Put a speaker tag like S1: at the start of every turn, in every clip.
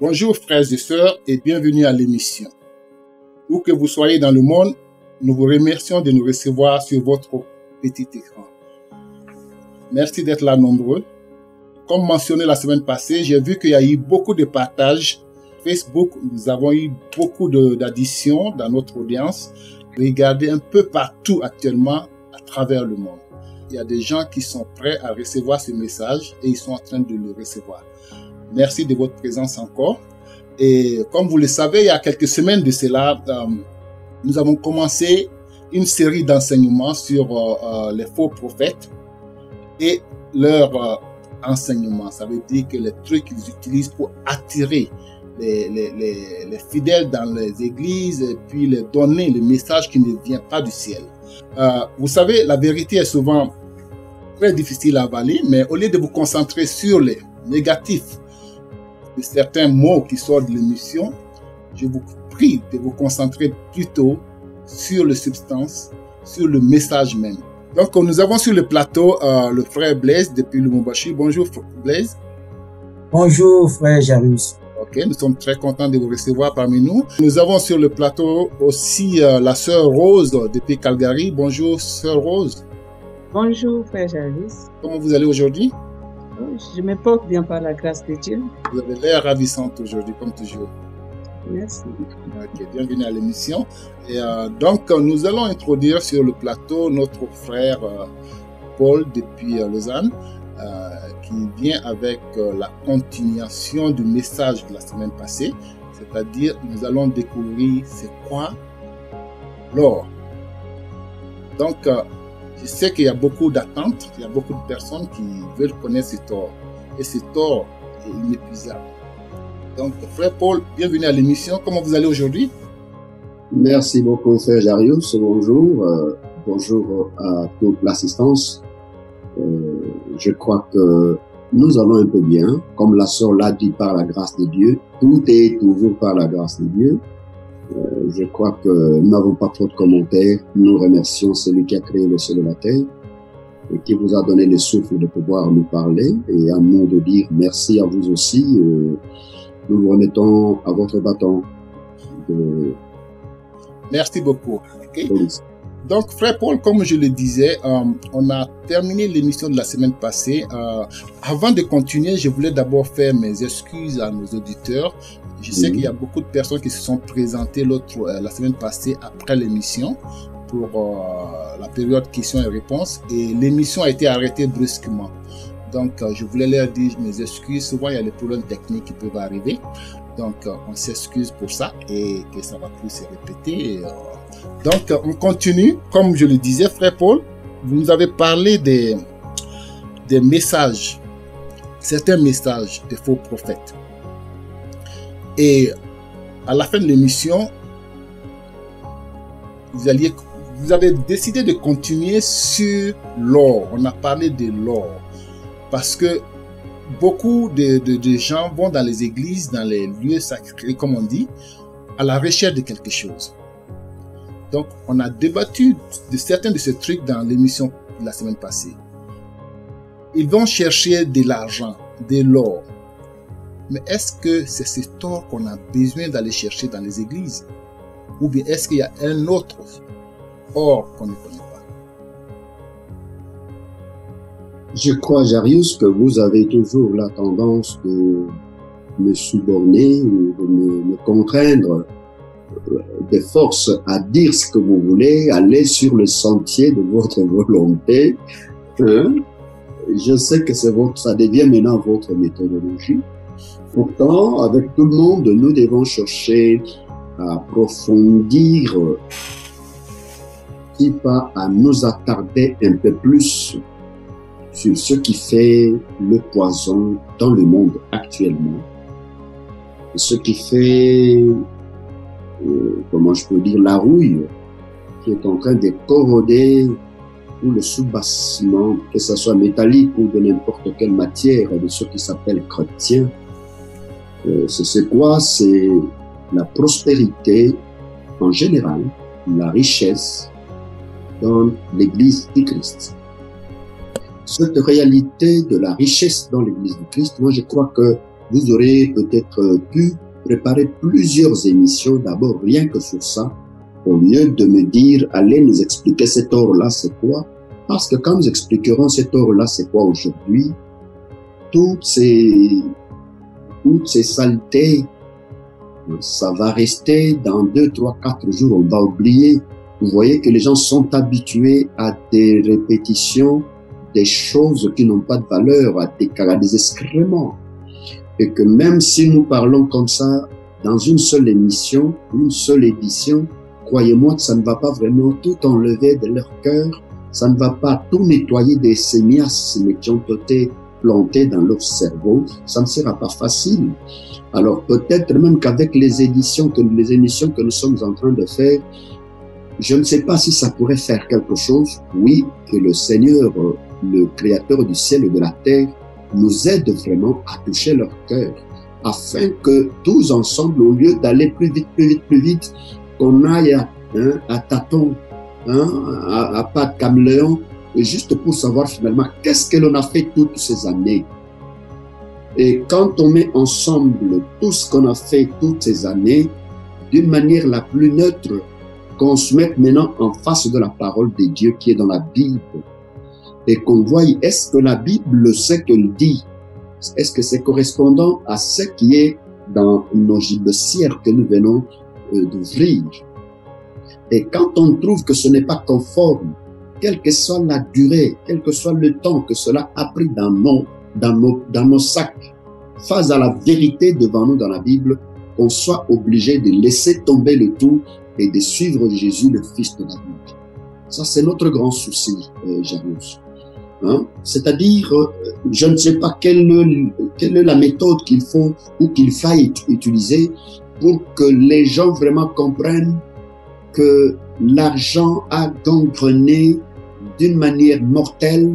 S1: Bonjour frères et sœurs et bienvenue à l'émission. Où que vous soyez dans le monde, nous vous remercions de nous recevoir sur votre petit écran. Merci d'être là nombreux. Comme mentionné la semaine passée, j'ai vu qu'il y a eu beaucoup de partages. Facebook, nous avons eu beaucoup d'additions dans notre audience. Regardez un peu partout actuellement à travers le monde. Il y a des gens qui sont prêts à recevoir ce message et ils sont en train de le recevoir. Merci de votre présence encore. Et comme vous le savez, il y a quelques semaines de cela, nous avons commencé une série d'enseignements sur les faux prophètes et leur enseignement. Ça veut dire que les trucs qu'ils utilisent pour attirer les fidèles dans les églises et puis les donner le message qui ne vient pas du ciel. Vous savez, la vérité est souvent très difficile à avaler, mais au lieu de vous concentrer sur les négatifs de certains mots qui sortent de l'émission, je vous prie de vous concentrer plutôt sur les substances, sur le message même. Donc, nous avons sur le plateau le frère Blaise depuis Lubumbashi. Bonjour Blaise.
S2: Bonjour frère Jairus.
S1: Ok, nous sommes très contents de vous recevoir parmi nous. Nous avons sur le plateau aussi la sœur Rose depuis Calgary. Bonjour sœur Rose.
S3: Bonjour frère Jairus.
S1: Comment vous allez aujourd'hui?
S3: Je me porte bien par la grâce de Dieu.
S1: Vous avez l'air ravissante aujourd'hui, comme toujours.
S3: Merci.
S1: Ok, bienvenue à l'émission. Et donc, nous allons introduire sur le plateau notre frère Paul depuis Lausanne, qui vient avec la continuation du message de la semaine passée. C'est-à-dire, nous allons découvrir c'est quoi l'or. Donc, je sais qu'il y a beaucoup d'attentes, il y a beaucoup de personnes qui veulent connaître cet or. Et cet or est inépuisable. Donc, frère Paul, bienvenue à l'émission. Comment vous allez aujourd'hui?
S4: Merci beaucoup, frère Jairus. Bonjour. Bonjour à toute l'assistance. Je crois que nous allons un peu bien. Comme la sœur l'a dit, par la grâce de Dieu. Tout est toujours par la grâce de Dieu. Je crois que nous n'avons pas trop de commentaires. Nous remercions celui qui a créé le ciel et la terre et qui vous a donné le souffle de pouvoir nous parler et à nous de dire merci à vous aussi. Nous vous remettons à votre bâton.
S1: Merci beaucoup. Okay. Donc, frère Paul, comme je le disais, on a terminé l'émission de la semaine passée. Avant de continuer, je voulais d'abord faire mes excuses à nos auditeurs. Je sais qu'il y a beaucoup de personnes qui se sont présentées la semaine passée après l'émission pour la période questions et réponses et l'émission a été arrêtée brusquement. Donc, je voulais leur dire mes excuses. Souvent, il y a des problèmes techniques qui peuvent arriver. Donc, on s'excuse pour ça et que ça ne va plus se répéter. Donc, on continue. Comme je le disais, frère Paul, vous nous avez parlé des messages, certains messages des faux prophètes. Et à la fin de l'émission, vous avez décidé de continuer sur l'or. On a parlé de l'or. Parce que beaucoup de gens vont dans les églises, dans les lieux sacrés, comme on dit, à la recherche de quelque chose. Donc, on a débattu de certains de ces trucs dans l'émission de la semaine passée. Ils vont chercher de l'argent, de l'or. Mais est-ce que c'est cet or qu'on a besoin d'aller chercher dans les églises? Ou bien est-ce qu'il y a un autre or qu'on ne connaît pas?
S4: Je crois, Jairus, que vous avez toujours la tendance de me suborner ou de me contraindre de force à dire ce que vous voulez, aller sur le sentier de votre volonté. Je sais que ça devient maintenant votre méthodologie. Pourtant, avec tout le monde, nous devons chercher à approfondir, si pas à nous attarder un peu plus sur ce qui fait le poison dans le monde actuellement, ce qui fait, comment je peux dire, la rouille qui est en train de corroder tout le soubassement, que ce soit métallique ou de n'importe quelle matière, de ce qui s'appelle chrétien. C'est quoi? C'est la prospérité en général, la richesse dans l'Église du Christ. Cette réalité de la richesse dans l'Église du Christ, moi je crois que vous aurez peut-être pu préparer plusieurs émissions, d'abord rien que sur ça, au lieu de me dire, allez nous expliquer cet or-là, c'est quoi? Parce que quand nous expliquerons cet or-là, c'est quoi aujourd'hui, toutes ces saletés, ça va rester dans 2, 3, 4 jours, on va oublier. Vous voyez que les gens sont habitués à des répétitions, des choses qui n'ont pas de valeur, à des excréments. Et que même si nous parlons comme ça, dans une seule émission, une seule édition, croyez-moi que ça ne va pas vraiment tout enlever de leur cœur, ça ne va pas tout nettoyer des sémias qui ont été plantées dans leur cerveau, ça ne sera pas facile. Alors peut-être même qu'avec les émissions que nous sommes en train de faire, je ne sais pas si ça pourrait faire quelque chose. Oui, que le Seigneur, le Créateur du ciel et de la terre, nous aide vraiment à toucher leur cœur, afin que tous ensemble, au lieu d'aller plus vite, qu'on aille à tâtons, à pas de caméléon, juste pour savoir finalement qu'est-ce que l'on a fait toutes ces années. Et quand on met ensemble tout ce qu'on a fait toutes ces années, d'une manière la plus neutre, qu'on se mette maintenant en face de la parole de Dieu qui est dans la Bible, et qu'on voie, est-ce que la Bible sait qu'elle dit? Est-ce que c'est correspondant à ce qui est dans nos gibecières que nous venons d'ouvrir? Et quand on trouve que ce n'est pas conforme, quelle que soit la durée, quel que soit le temps que cela a pris dans nos sacs, face à la vérité devant nous dans la Bible, on soit obligé de laisser tomber le tout et de suivre Jésus, le Fils de David. Ça, c'est notre grand souci, Jairus. C'est-à-dire, je ne sais pas quelle est la méthode qu'il faut ou qu'il faille utiliser pour que les gens vraiment comprennent que l'argent a gangrené d'une manière mortelle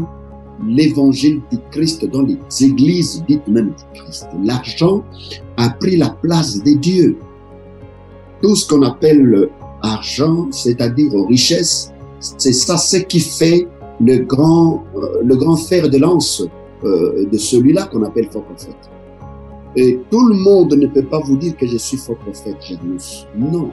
S4: l'évangile du Christ dans les églises dites même du Christ. L'argent a pris la place des dieux. Tout ce qu'on appelle argent, c'est-à-dire richesse, c'est ça ce qui fait le grand fer de lance de celui-là qu'on appelle faux prophète. Et tout le monde ne peut pas vous dire que je suis faux prophète, Jairus. Non.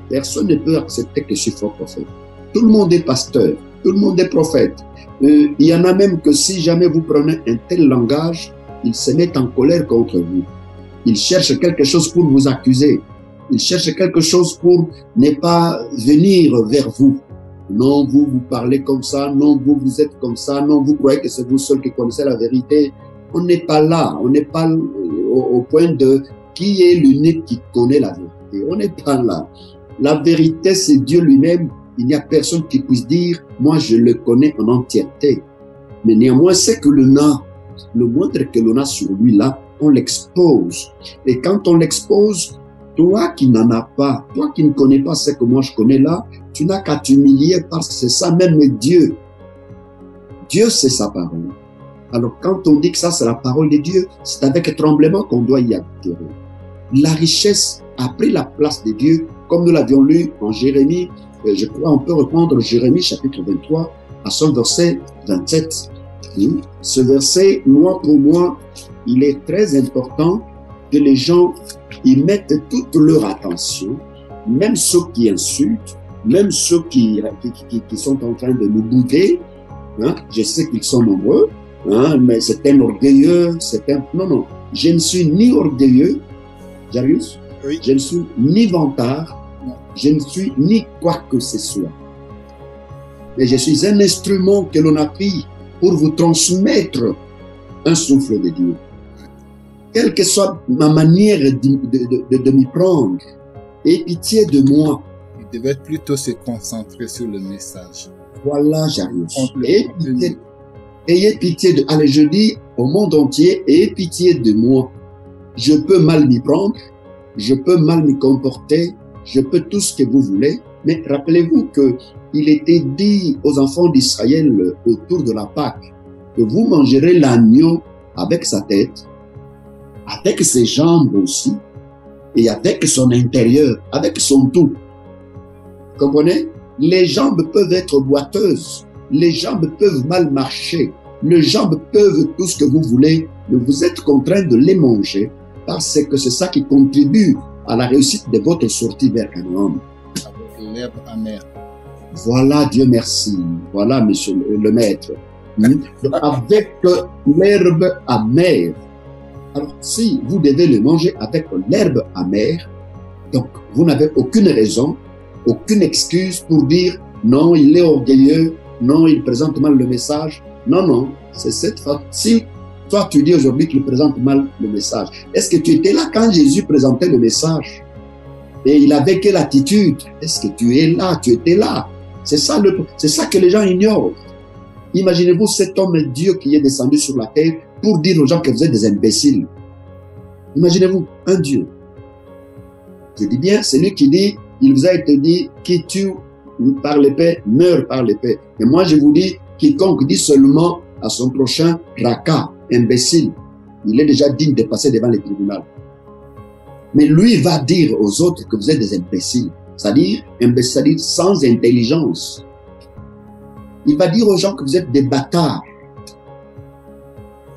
S4: Personne ne peut accepter que je suis faux prophète. Tout le monde est pasteur. Tout le monde est prophète. Il y en a même que si jamais vous prenez un tel langage, ils se mettent en colère contre vous. Ils cherchent quelque chose pour vous accuser. Ils cherchent quelque chose pour ne pas venir vers vous. Non, vous parlez comme ça. Non, vous êtes comme ça. Non, vous croyez que c'est vous seul qui connaissez la vérité. On n'est pas là. On n'est pas au point de qui est l'unique qui connaît la vérité. On n'est pas là. La vérité, c'est Dieu lui-même. Il n'y a personne qui puisse dire, moi je le connais en entièreté. Mais néanmoins, c'est que le moindre que l'on a sur lui là, on l'expose. Et quand on l'expose, toi qui n'en as pas, toi qui ne connais pas ce que moi je connais là, tu n'as qu'à t'humilier parce que c'est ça même Dieu. Dieu, c'est sa parole. Alors quand on dit que ça c'est la parole de Dieu, c'est avec tremblement qu'on doit y adhérer. La richesse a pris la place de Dieu, comme nous l'avions lu en Jérémie. Je crois on peut reprendre Jérémie chapitre 23 à son verset 27. Ce verset, moi pour moi, il est très important que les gens y mettent toute leur attention, même ceux qui insultent, même ceux qui sont en train de nous bouder. Je sais qu'ils sont nombreux, mais c'est un orgueilleux, Non, je ne suis ni orgueilleux, Jairus, oui. Je ne suis ni vantard, je ne suis ni quoi que ce soit. Mais je suis un instrument que l'on a pris pour vous transmettre un souffle de Dieu. Quelle que soit ma manière de m'y prendre, aie pitié de moi.
S1: Il devait plutôt se concentrer sur le message.
S4: Voilà, Jairus. Ayez pitié de... Allez, je dis au monde entier, ayez pitié de moi. Je peux mal m'y prendre, je peux mal m'y comporter, je peux tout ce que vous voulez, mais rappelez-vous que il était dit aux enfants d'Israël autour de la Pâque que vous mangerez l'agneau avec sa tête, avec ses jambes aussi, et avec son intérieur, avec son tout. Comprenez? Les jambes peuvent être boiteuses, les jambes peuvent mal marcher, les jambes peuvent tout ce que vous voulez, mais vous êtes contraint de les manger parce que c'est ça qui contribue à la réussite de votre sortie vers Canaan.
S1: Avec l'herbe amère.
S4: Voilà, Dieu merci. Voilà, monsieur le maître. Avec l'herbe amère. Alors, si vous devez le manger avec l'herbe amère, donc vous n'avez aucune raison, aucune excuse pour dire non, il est orgueilleux, non, il présente mal le message. Non, non, c'est cette fois. Si toi tu dis aujourd'hui qu'il présente mal le message, est-ce que tu étais là quand Jésus présentait le message? Et il avait quelle attitude? Est-ce que tu es là? Tu étais là? C'est ça que les gens ignorent. Imaginez-vous cet homme Dieu qui est descendu sur la terre pour dire aux gens que vous êtes des imbéciles. Imaginez-vous un Dieu. Je dis bien, c'est lui qui dit, il vous a été dit, qui tue par l'épée, meurt par l'épée. Et moi je vous dis, quiconque dit seulement à son prochain, raca, imbécile, il est déjà digne de passer devant les tribunaux. Mais lui va dire aux autres que vous êtes des imbéciles. C'est-à-dire sans intelligence. Il va dire aux gens que vous êtes des bâtards,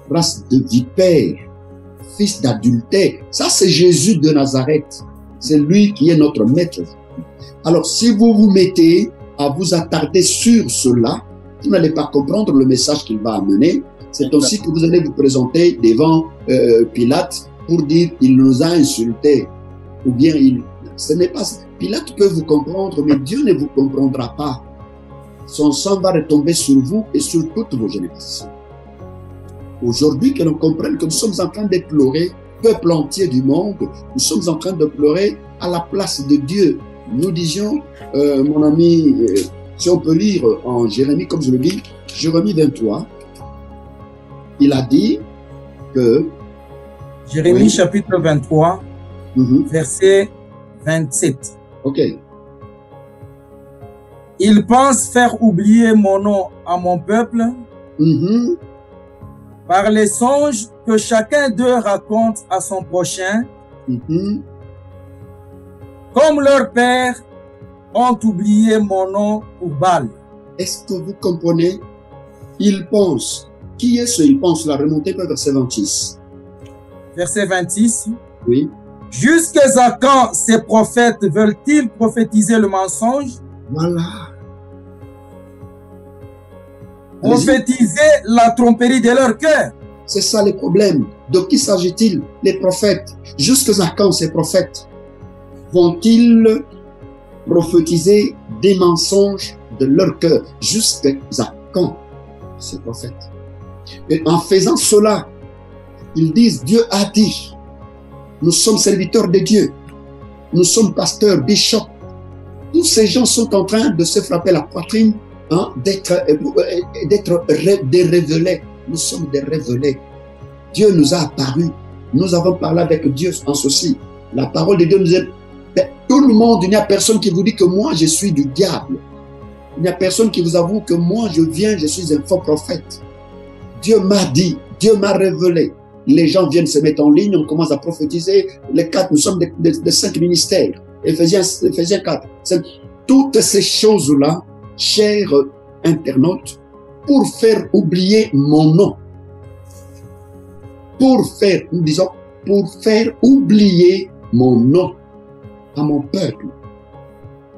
S4: race de vipères, fils d'adultère. Ça, c'est Jésus de Nazareth. C'est lui qui est notre maître. Alors, si vous vous mettez à vous attarder sur cela, vous n'allez pas comprendre le message qu'il va amener. C'est aussi que vous allez vous présenter devant Pilate pour dire « il nous a insultés » ou bien « ce n'est pas… » Pilate peut vous comprendre, mais Dieu ne vous comprendra pas. Son sang va retomber sur vous et sur toutes vos générations. Aujourd'hui, que l'on comprenne que nous sommes en train de pleurer, peuple entier du monde, nous sommes en train de pleurer à la place de Dieu. Nous disions, mon ami, si on peut lire en Jérémie, comme je le dis, Jérémie 23, il a dit que…
S2: Jérémie
S4: oui.
S2: chapitre 23, verset 27.
S4: Ok.
S2: Ils pensent faire oublier mon nom à mon peuple par les songes que chacun d'eux raconte à son prochain, comme leurs pères ont oublié mon nom pour Baal.
S4: Est-ce que vous comprenez? Ils pensent. Qui est ce ils pensent? La remontée par verset 26.
S2: Verset 26.
S4: Oui.
S2: Jusqu'à quand ces prophètes veulent-ils prophétiser le mensonge?
S4: Voilà.
S2: Prophétiser la tromperie de leur cœur.
S4: C'est ça le problème. De qui s'agit-il? Les prophètes. Jusqu'à quand ces prophètes vont-ils prophétiser des mensonges de leur cœur? Jusqu'à quand ces prophètes? Et en faisant cela, ils disent Dieu a dit. Nous sommes serviteurs de Dieu. Nous sommes pasteurs, bishops. Tous ces gens sont en train de se frapper la poitrine, hein, d'être des révélés. Nous sommes des révélés. Dieu nous a apparu. Nous avons parlé avec Dieu en ceci. La parole de Dieu nous dit, tout le monde, il n'y a personne qui vous dit que moi je suis du diable. Il n'y a personne qui vous avoue que moi je viens, je suis un faux prophète. Dieu m'a dit, Dieu m'a révélé. Les gens viennent se mettre en ligne, on commence à prophétiser. Les 4, nous sommes des 5 ministères. Éphésiens 4. Toutes ces choses-là, chers internautes, pour faire oublier mon nom. Pour faire, nous disons, pour faire oublier mon nom à mon peuple.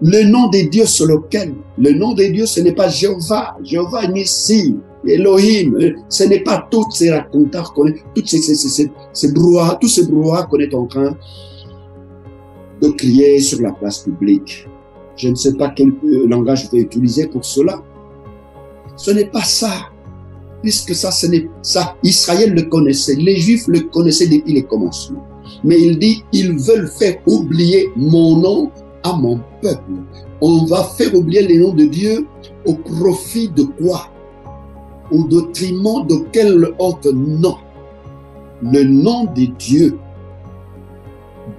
S4: Le nom de Dieu sur lequel, le nom de Dieu, ce n'est pas Jéhovah, Jéhovah Nissi, Elohim, ce n'est pas tous ces racontars qu'on est, tous ces brouhahas, tous ces brouhahas qu'on est en train de crier sur la place publique. Je ne sais pas quel langage je vais utiliser pour cela. Ce n'est pas ça. Puisque ça, ce n'est ça. Israël le connaissait. Les Juifs le connaissaient depuis les commencements. Mais il dit, ils veulent faire oublier mon nom à mon peuple. On va faire oublier les noms de Dieu au profit de quoi? Au détriment de quel autre nom? Le nom de Dieu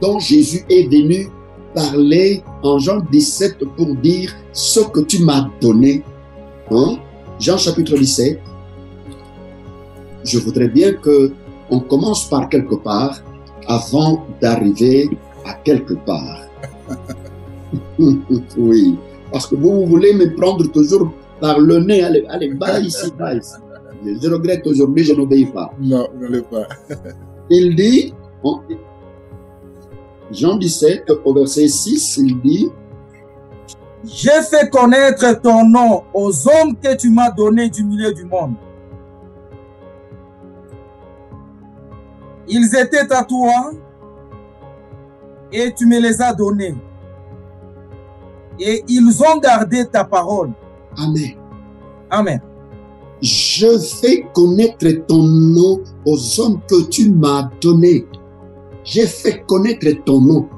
S4: dont Jésus est venu parler en Jean 17 pour dire ce que tu m'as donné. Hein? Jean chapitre 17. Je voudrais bien qu'on commence par quelque part avant d'arriver à quelque part. Oui, parce que vous voulez me prendre toujours par le nez. Allez, bas ici, bas ici. Je regrette aujourd'hui, je n'obéis pas.
S1: Non, vous n'allez pas.
S4: Il dit, Jean 17, au verset 6, il dit,
S2: j'ai fait connaître ton nom aux hommes que tu m'as donnés du milieu du monde. Ils étaient à toi et tu me les as donnés. Et ils ont gardé ta parole.
S4: Amen.
S2: Amen.
S4: Je fais connaître ton nom aux hommes que tu m'as donnés. J'ai fait connaître ton nom.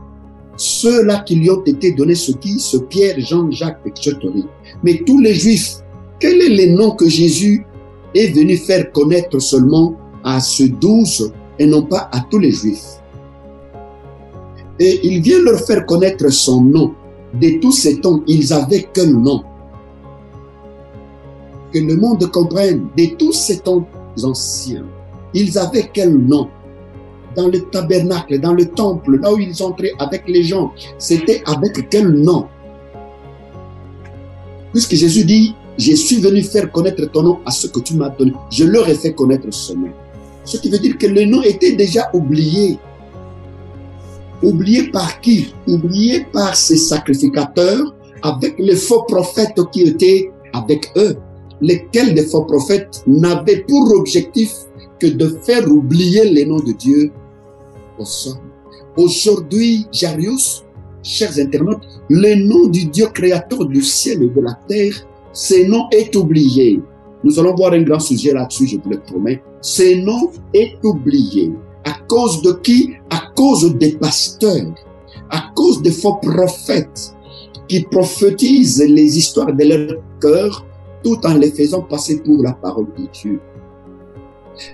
S4: Ceux-là qui lui ont été donnés, ce Pierre, Jean, Jacques, etc. Mais tous les Juifs, quel est le nom que Jésus est venu faire connaître seulement à ceux 12 et non pas à tous les Juifs? Et il vient leur faire connaître son nom. De tous ces temps, ils avaient quel nom? Que le monde comprenne, de tous ces temps anciens, ils avaient quel nom? Dans le tabernacle, dans le temple, là où ils entraient avec les gens, c'était avec quel nom? Puisque Jésus dit, je suis venu faire connaître ton nom à ceux que tu m'as donné. Je leur ai fait connaître ce nom. Ce qui veut dire que le nom était déjà oublié. Oublié par qui? Oublié par ces sacrificateurs avec les faux prophètes qui étaient avec eux. Lesquels des faux prophètes n'avaient pour objectif que de faire oublier les noms de Dieu aux hommes. Aujourd'hui, Jarius, chers internautes, le nom du Dieu créateur du ciel et de la terre, ce nom est oublié. Nous allons voir un grand sujet là-dessus, je vous le promets. Ce nom est oublié. À cause de qui? À cause des pasteurs, à cause des faux prophètes qui prophétisent les histoires de leur cœur tout en les faisant passer pour la parole de Dieu.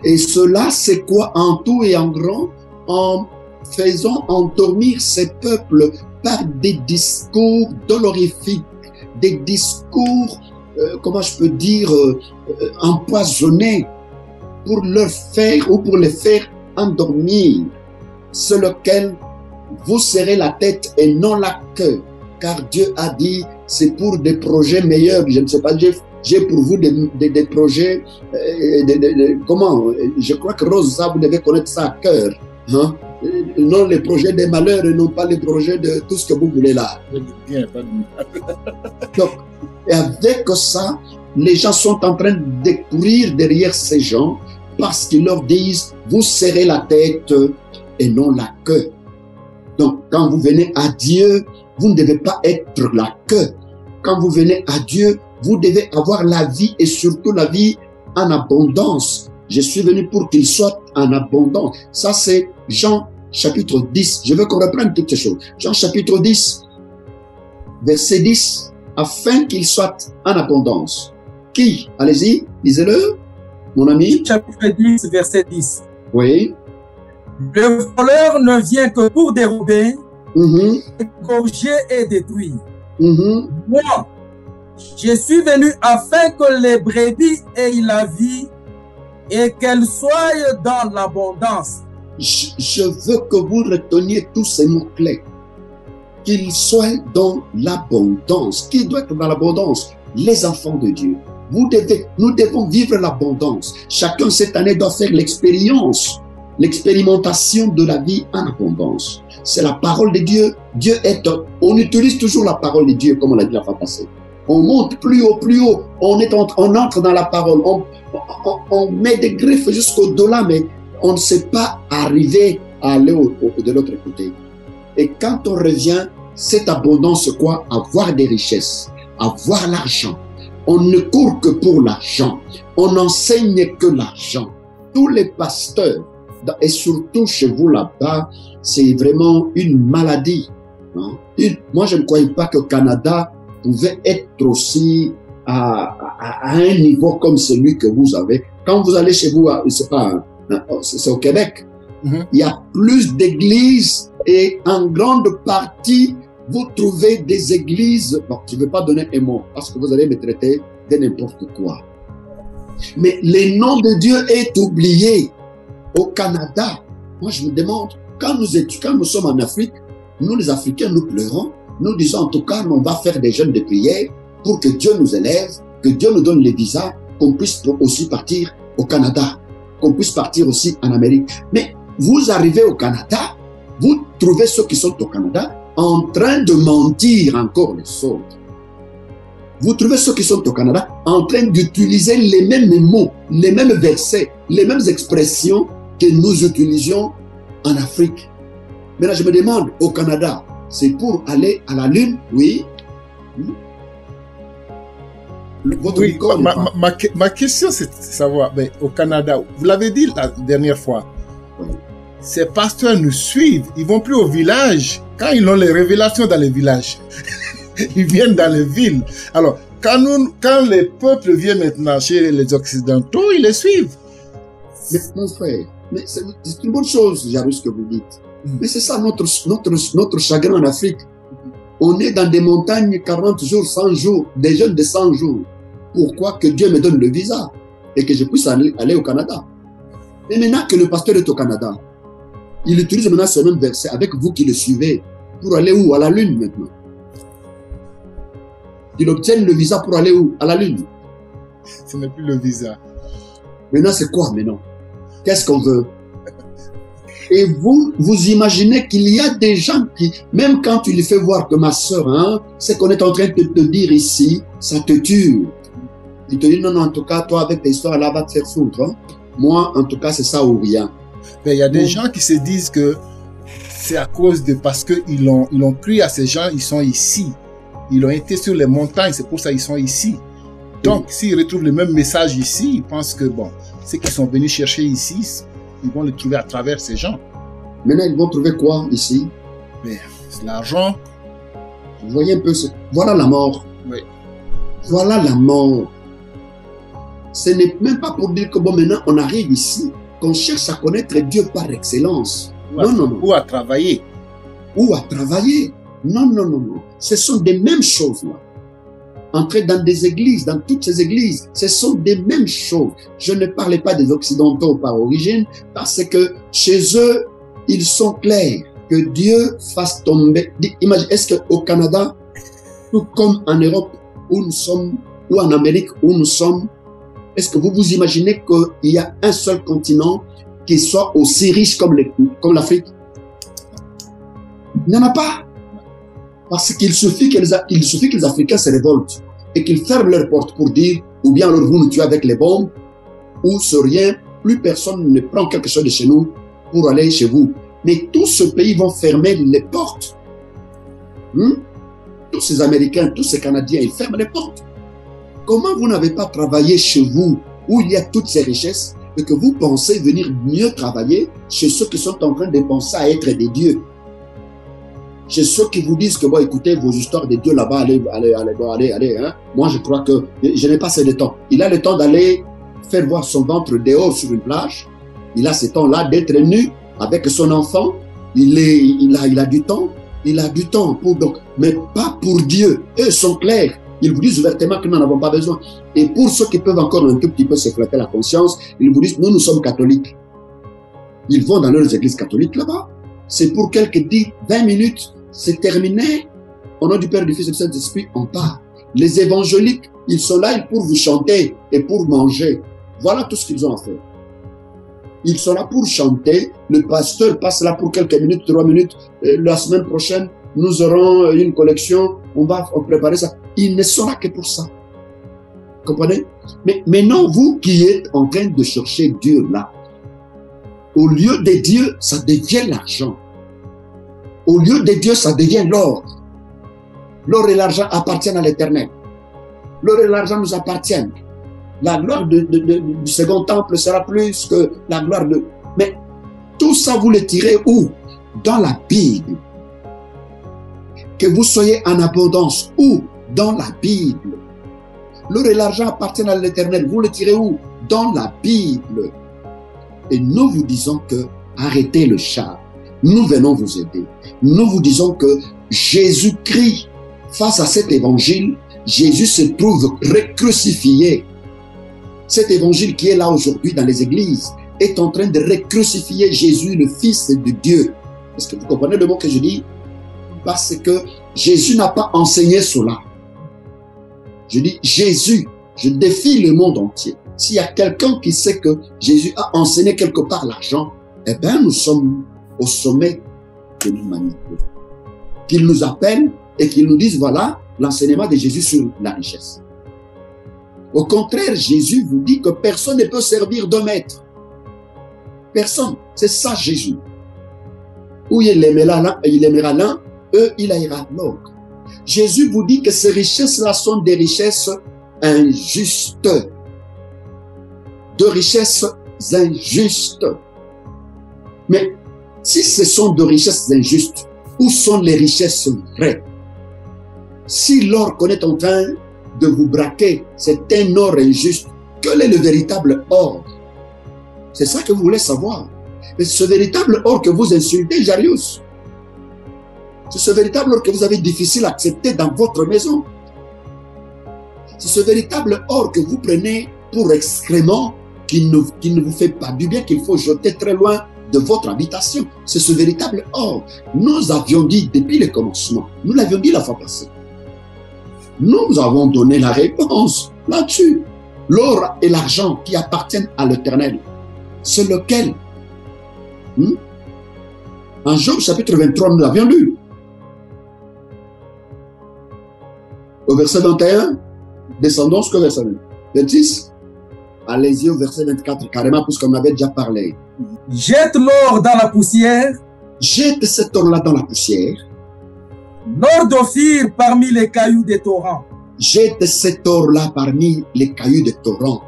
S4: Et cela, c'est quoi en tout et en grand? En faisant endormir ces peuples par des discours dolorifiques, des discours, comment je peux dire, empoisonnés pour leur faire ou pour les faire endormir. C'est lequel vous serrez la tête et non la queue. Car Dieu a dit, c'est pour des projets meilleurs. Je ne sais pas, j'ai pour vous des projets, comment? Je crois que Rose, ça, vous devez connaître ça à cœur. Hein? Non les projets des malheurs et non pas les projets de tout ce que vous voulez là.
S1: Bien, pas de...
S4: Donc, et avec ça, les gens sont en train de courir derrière ces gens parce qu'ils leur disent, vous serrez la tête et non la queue. Donc, quand vous venez à Dieu, vous ne devez pas être la queue. Quand vous venez à Dieu, vous devez avoir la vie et surtout la vie en abondance. Je suis venu pour qu'il soit en abondance. Ça, c'est Jean chapitre 10. Je veux qu'on reprenne toutes ces choses. Jean chapitre 10, verset 10, afin qu'il soit en abondance. Qui? Allez-y, lisez-le, mon ami.
S2: Chapitre 10, verset 10.
S4: Oui.
S2: Le voleur ne vient que pour dérober, égorger et détruire. Moi, je suis venu afin que les brebis aient la vie et qu'elles soient dans l'abondance.
S4: Je veux que vous reteniez tous ces mots-clés. Qu'ils soient dans l'abondance. Qui doit être dans l'abondance? Les enfants de Dieu. Nous devons vivre l'abondance. Chacun cette année doit faire l'expérimentation de la vie en abondance. C'est la parole de Dieu. On utilise toujours la parole de Dieu, comme on l'a dit la fois passée. On monte plus haut, on entre dans la parole, on met des griffes jusqu'au-delà, mais on ne sait pas arriver à aller de l'autre côté. Et quand on revient, cette abondance, c'est quoi? Avoir des richesses, avoir l'argent. On ne court que pour l'argent, on n'enseigne que l'argent. Tous les pasteurs, et surtout chez vous là-bas, c'est vraiment une maladie. Hein? Moi, je ne croyais pas que le Canada pouvait être aussi à un niveau comme celui que vous avez. Quand vous allez chez vous, c'est au Québec, il y a plus d'églises et en grande partie, vous trouvez des églises, bon, je ne vais pas donner un mot parce que vous allez me traiter de n'importe quoi. Mais le nom de Dieu est oublié au Canada. Moi, je me demande, quand nous sommes en Afrique, nous les Africains, nous pleurons. Nous disons en tout cas, on va faire des jeûnes de prière pour que Dieu nous élève, que Dieu nous donne les visas. qu'on puisse aussi partir au Canada, qu'on puisse partir aussi en Amérique. Mais vous arrivez au Canada, vous trouvez ceux qui sont au Canada en train de mentir encore les autres. Vous trouvez ceux qui sont au Canada en train d'utiliser les mêmes mots, les mêmes versets, les mêmes expressions que nous utilisions en Afrique. Maintenant, je me demande, au Canada, c'est pour aller à la Lune? Oui.
S1: Oui, ma question, c'est de savoir, mais au Canada, vous l'avez dit la dernière fois, oui. Ces pasteurs nous suivent, ils vont plus au village. Quand ils ont les révélations dans les villages, ils viennent dans les villes. Alors, quand les peuples viennent maintenant chez les Occidentaux, ils les suivent.
S4: Mais mon frère, c'est une bonne chose, Jarus, ce que vous dites. Mais c'est ça notre chagrin en Afrique. On est dans des montagnes 40 jours, 100 jours, des jeunes de 100 jours. Pourquoi que Dieu me donne le visa et que je puisse aller au Canada? Et maintenant que le pasteur est au Canada, il utilise maintenant ce même verset avec vous qui le suivez pour aller où? À la Lune maintenant. Il obtient le visa pour aller où? À la Lune.
S1: Ce n'est plus le visa.
S4: Maintenant, c'est quoi maintenant? Qu'est-ce qu'on veut? Et vous imaginez qu'il y a des gens qui, même quand tu lui fais voir que ma soeur, hein, c'est qu'on est en train de te dire ici, ça te tue. Il te dit non, en tout cas, toi avec tes histoires là, va te faire foutre. Hein. Moi, en tout cas, c'est ça ou rien.
S1: Mais il y a des gens qui se disent que c'est à cause de, parce qu'ils ont cru à ces gens, ils sont ici. Ils ont été sur les montagnes, c'est pour ça qu'ils sont ici. Donc, s'ils retrouvent le même message ici, ils pensent que, bon, ceux qui sont venus chercher ici, ils vont le trouver à travers ces gens.
S4: Maintenant, ils vont trouver quoi ici?
S1: Mais c'est l'argent.
S4: Vous voyez un peu, voilà la mort.
S1: Oui.
S4: Voilà la mort. Ce n'est même pas pour dire que, bon, maintenant, on arrive ici, qu'on cherche à connaître Dieu par excellence. Non.
S1: Ou à travailler.
S4: Ou à travailler. Non. Ce sont des mêmes choses, là. Entrer dans des églises, dans toutes ces églises, ce sont des mêmes choses. Je ne parlais pas des Occidentaux par origine, parce que chez eux, ils sont clairs. Que Dieu fasse tomber. Imagine, est-ce qu'au Canada, tout comme en Europe, où nous sommes, ou en Amérique, où nous sommes, est-ce que vous vous imaginez qu'il y a un seul continent qui soit aussi riche comme l'Afrique? Il n'y en a pas. Parce qu'il suffit que les Africains se révoltent et qu'ils ferment leurs portes pour dire, ou bien alors vous nous tuez avec les bombes, ou sur rien, plus personne ne prend quelque chose de chez nous pour aller chez vous. Mais tous ce pays vont fermer les portes. Tous ces Américains, tous ces Canadiens, ils ferment les portes. Comment vous n'avez pas travaillé chez vous, où il y a toutes ces richesses, et que vous pensez venir mieux travailler chez ceux qui sont en train de penser à être des dieux? Chez ceux qui vous disent que, bon, écoutez, vos histoires de Dieu là-bas, allez, hein. Moi, je crois que je n'ai pas assez de temps. Il a le temps d'aller faire voir son ventre dehors sur une plage. Il a ce temps-là d'être nu avec son enfant. Il a du temps. Il a du temps pour donc, mais pas pour Dieu. Eux sont clairs. Ils vous disent ouvertement que nous n'en avons pas besoin. Et pour ceux qui peuvent encore un tout petit peu se flatter la conscience, ils vous disent, nous sommes catholiques. Ils vont dans leurs églises catholiques là-bas. C'est pour quelques 20 minutes. C'est terminé. Au nom du Père, du Fils et du Saint-Esprit, on part. Les évangéliques, ils sont là pour vous chanter et pour manger. Voilà tout ce qu'ils ont à faire. Ils sont là pour chanter. Le pasteur passe là pour quelques minutes, 3 minutes. La semaine prochaine, nous aurons une collection. On va préparer ça. Il ne sera que pour ça. Comprenez? Mais maintenant, vous qui êtes en train de chercher Dieu là, au lieu de Dieu, ça devient l'argent. Au lieu de Dieu, ça devient l'or. L'or et l'argent appartiennent à l'Éternel. L'or et l'argent nous appartiennent. La gloire du second temple sera plus que la gloire de... Mais tout ça, vous le tirez où? Dans la Bible. Que vous soyez en abondance. Où? Dans la Bible. L'or et l'argent appartiennent à l'Éternel. Vous le tirez où? Dans la Bible. Et nous vous disons que arrêtez le char. Nous venons vous aider. Nous vous disons que Jésus-Christ, face à cet évangile, Jésus se trouve recrucifié. Cet évangile qui est là aujourd'hui dans les églises est en train de recrucifier Jésus, le Fils de Dieu. Est-ce que vous comprenez le mot que je dis? Parce que Jésus n'a pas enseigné cela. Je dis Jésus Je défie le monde entier. S'il y a quelqu'un qui sait que Jésus a enseigné quelque part l'argent, eh bien, nous sommes au sommet de l'humanité. Qu'il nous appelle et qu'il nous dise, voilà, l'enseignement de Jésus sur la richesse. Au contraire, Jésus vous dit que personne ne peut servir deux maîtres. Personne. C'est ça, Jésus. Où il aimera l'un, il haïra l'autre. Jésus vous dit que ces richesses-là sont des richesses injustes. De richesses injustes. Mais si ce sont de richesses injustes, où sont les richesses vraies? Si l'or qu'on est en train de vous braquer, c'est un or injuste, quel est le véritable or? C'est ça que vous voulez savoir. Mais ce véritable or que vous insultez, Jarius, c'est ce véritable or que vous avez difficile à accepter dans votre maison. C'est ce véritable or que vous prenez pour excrément qui ne vous fait pas du bien, qu'il faut jeter très loin de votre habitation. C'est ce véritable or. Nous avions dit depuis le commencement, nous l'avions dit la fois passée. Nous avons donné la réponse là-dessus. L'or et l'argent qui appartiennent à l'Éternel, c'est lequel? En Job chapitre 23, nous l'avions lu. Au verset 21, descendons jusqu'au verset 26. Allez-y au verset 24, carrément, puisqu'on avait déjà parlé.
S2: Jette l'or dans la poussière.
S4: Jette cet or-là dans la poussière.
S2: L'or d'Ophir parmi les cailloux des torrents.
S4: Jette cet or-là parmi les cailloux des torrents.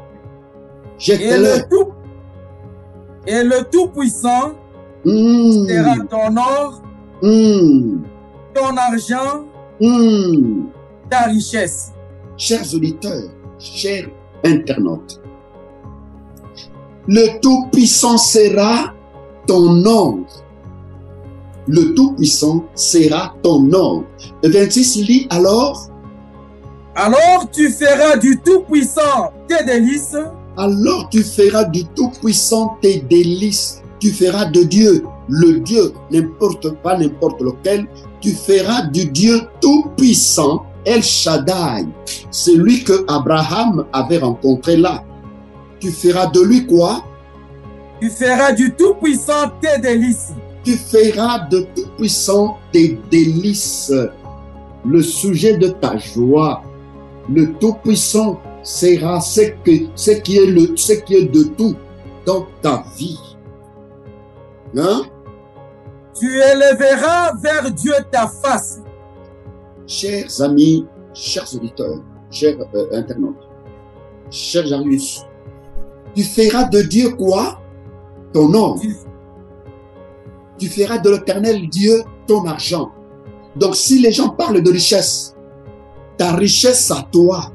S4: Jette-le.
S2: Et le Tout-Puissant sera ton or, ton argent, ta richesse.
S4: Chers auditeurs, chers internautes, le Tout-Puissant sera ton or. Le Tout-Puissant sera ton or. Le 26, il dit alors.
S2: Alors tu feras du Tout-Puissant tes délices.
S4: Alors tu feras du Tout-Puissant tes délices. Tu feras de Dieu, le Dieu, n'importe pas, n'importe lequel. Tu feras du Dieu Tout-Puissant, El Shaddai. Celui que Abraham avait rencontré là. Tu feras de lui quoi?
S2: Tu feras du Tout-Puissant tes délices.
S4: Tu feras de Tout-Puissant tes délices. Le sujet de ta joie. Le Tout-Puissant sera ce qui est de tout dans ta vie. Hein?
S2: Tu élèveras vers Dieu ta face.
S4: Chers amis, chers auditeurs, chers internautes, chers Jarius, tu feras de Dieu quoi? Ton or. Tu feras de l'Éternel Dieu ton argent. Donc si les gens parlent de richesse, ta richesse à toi,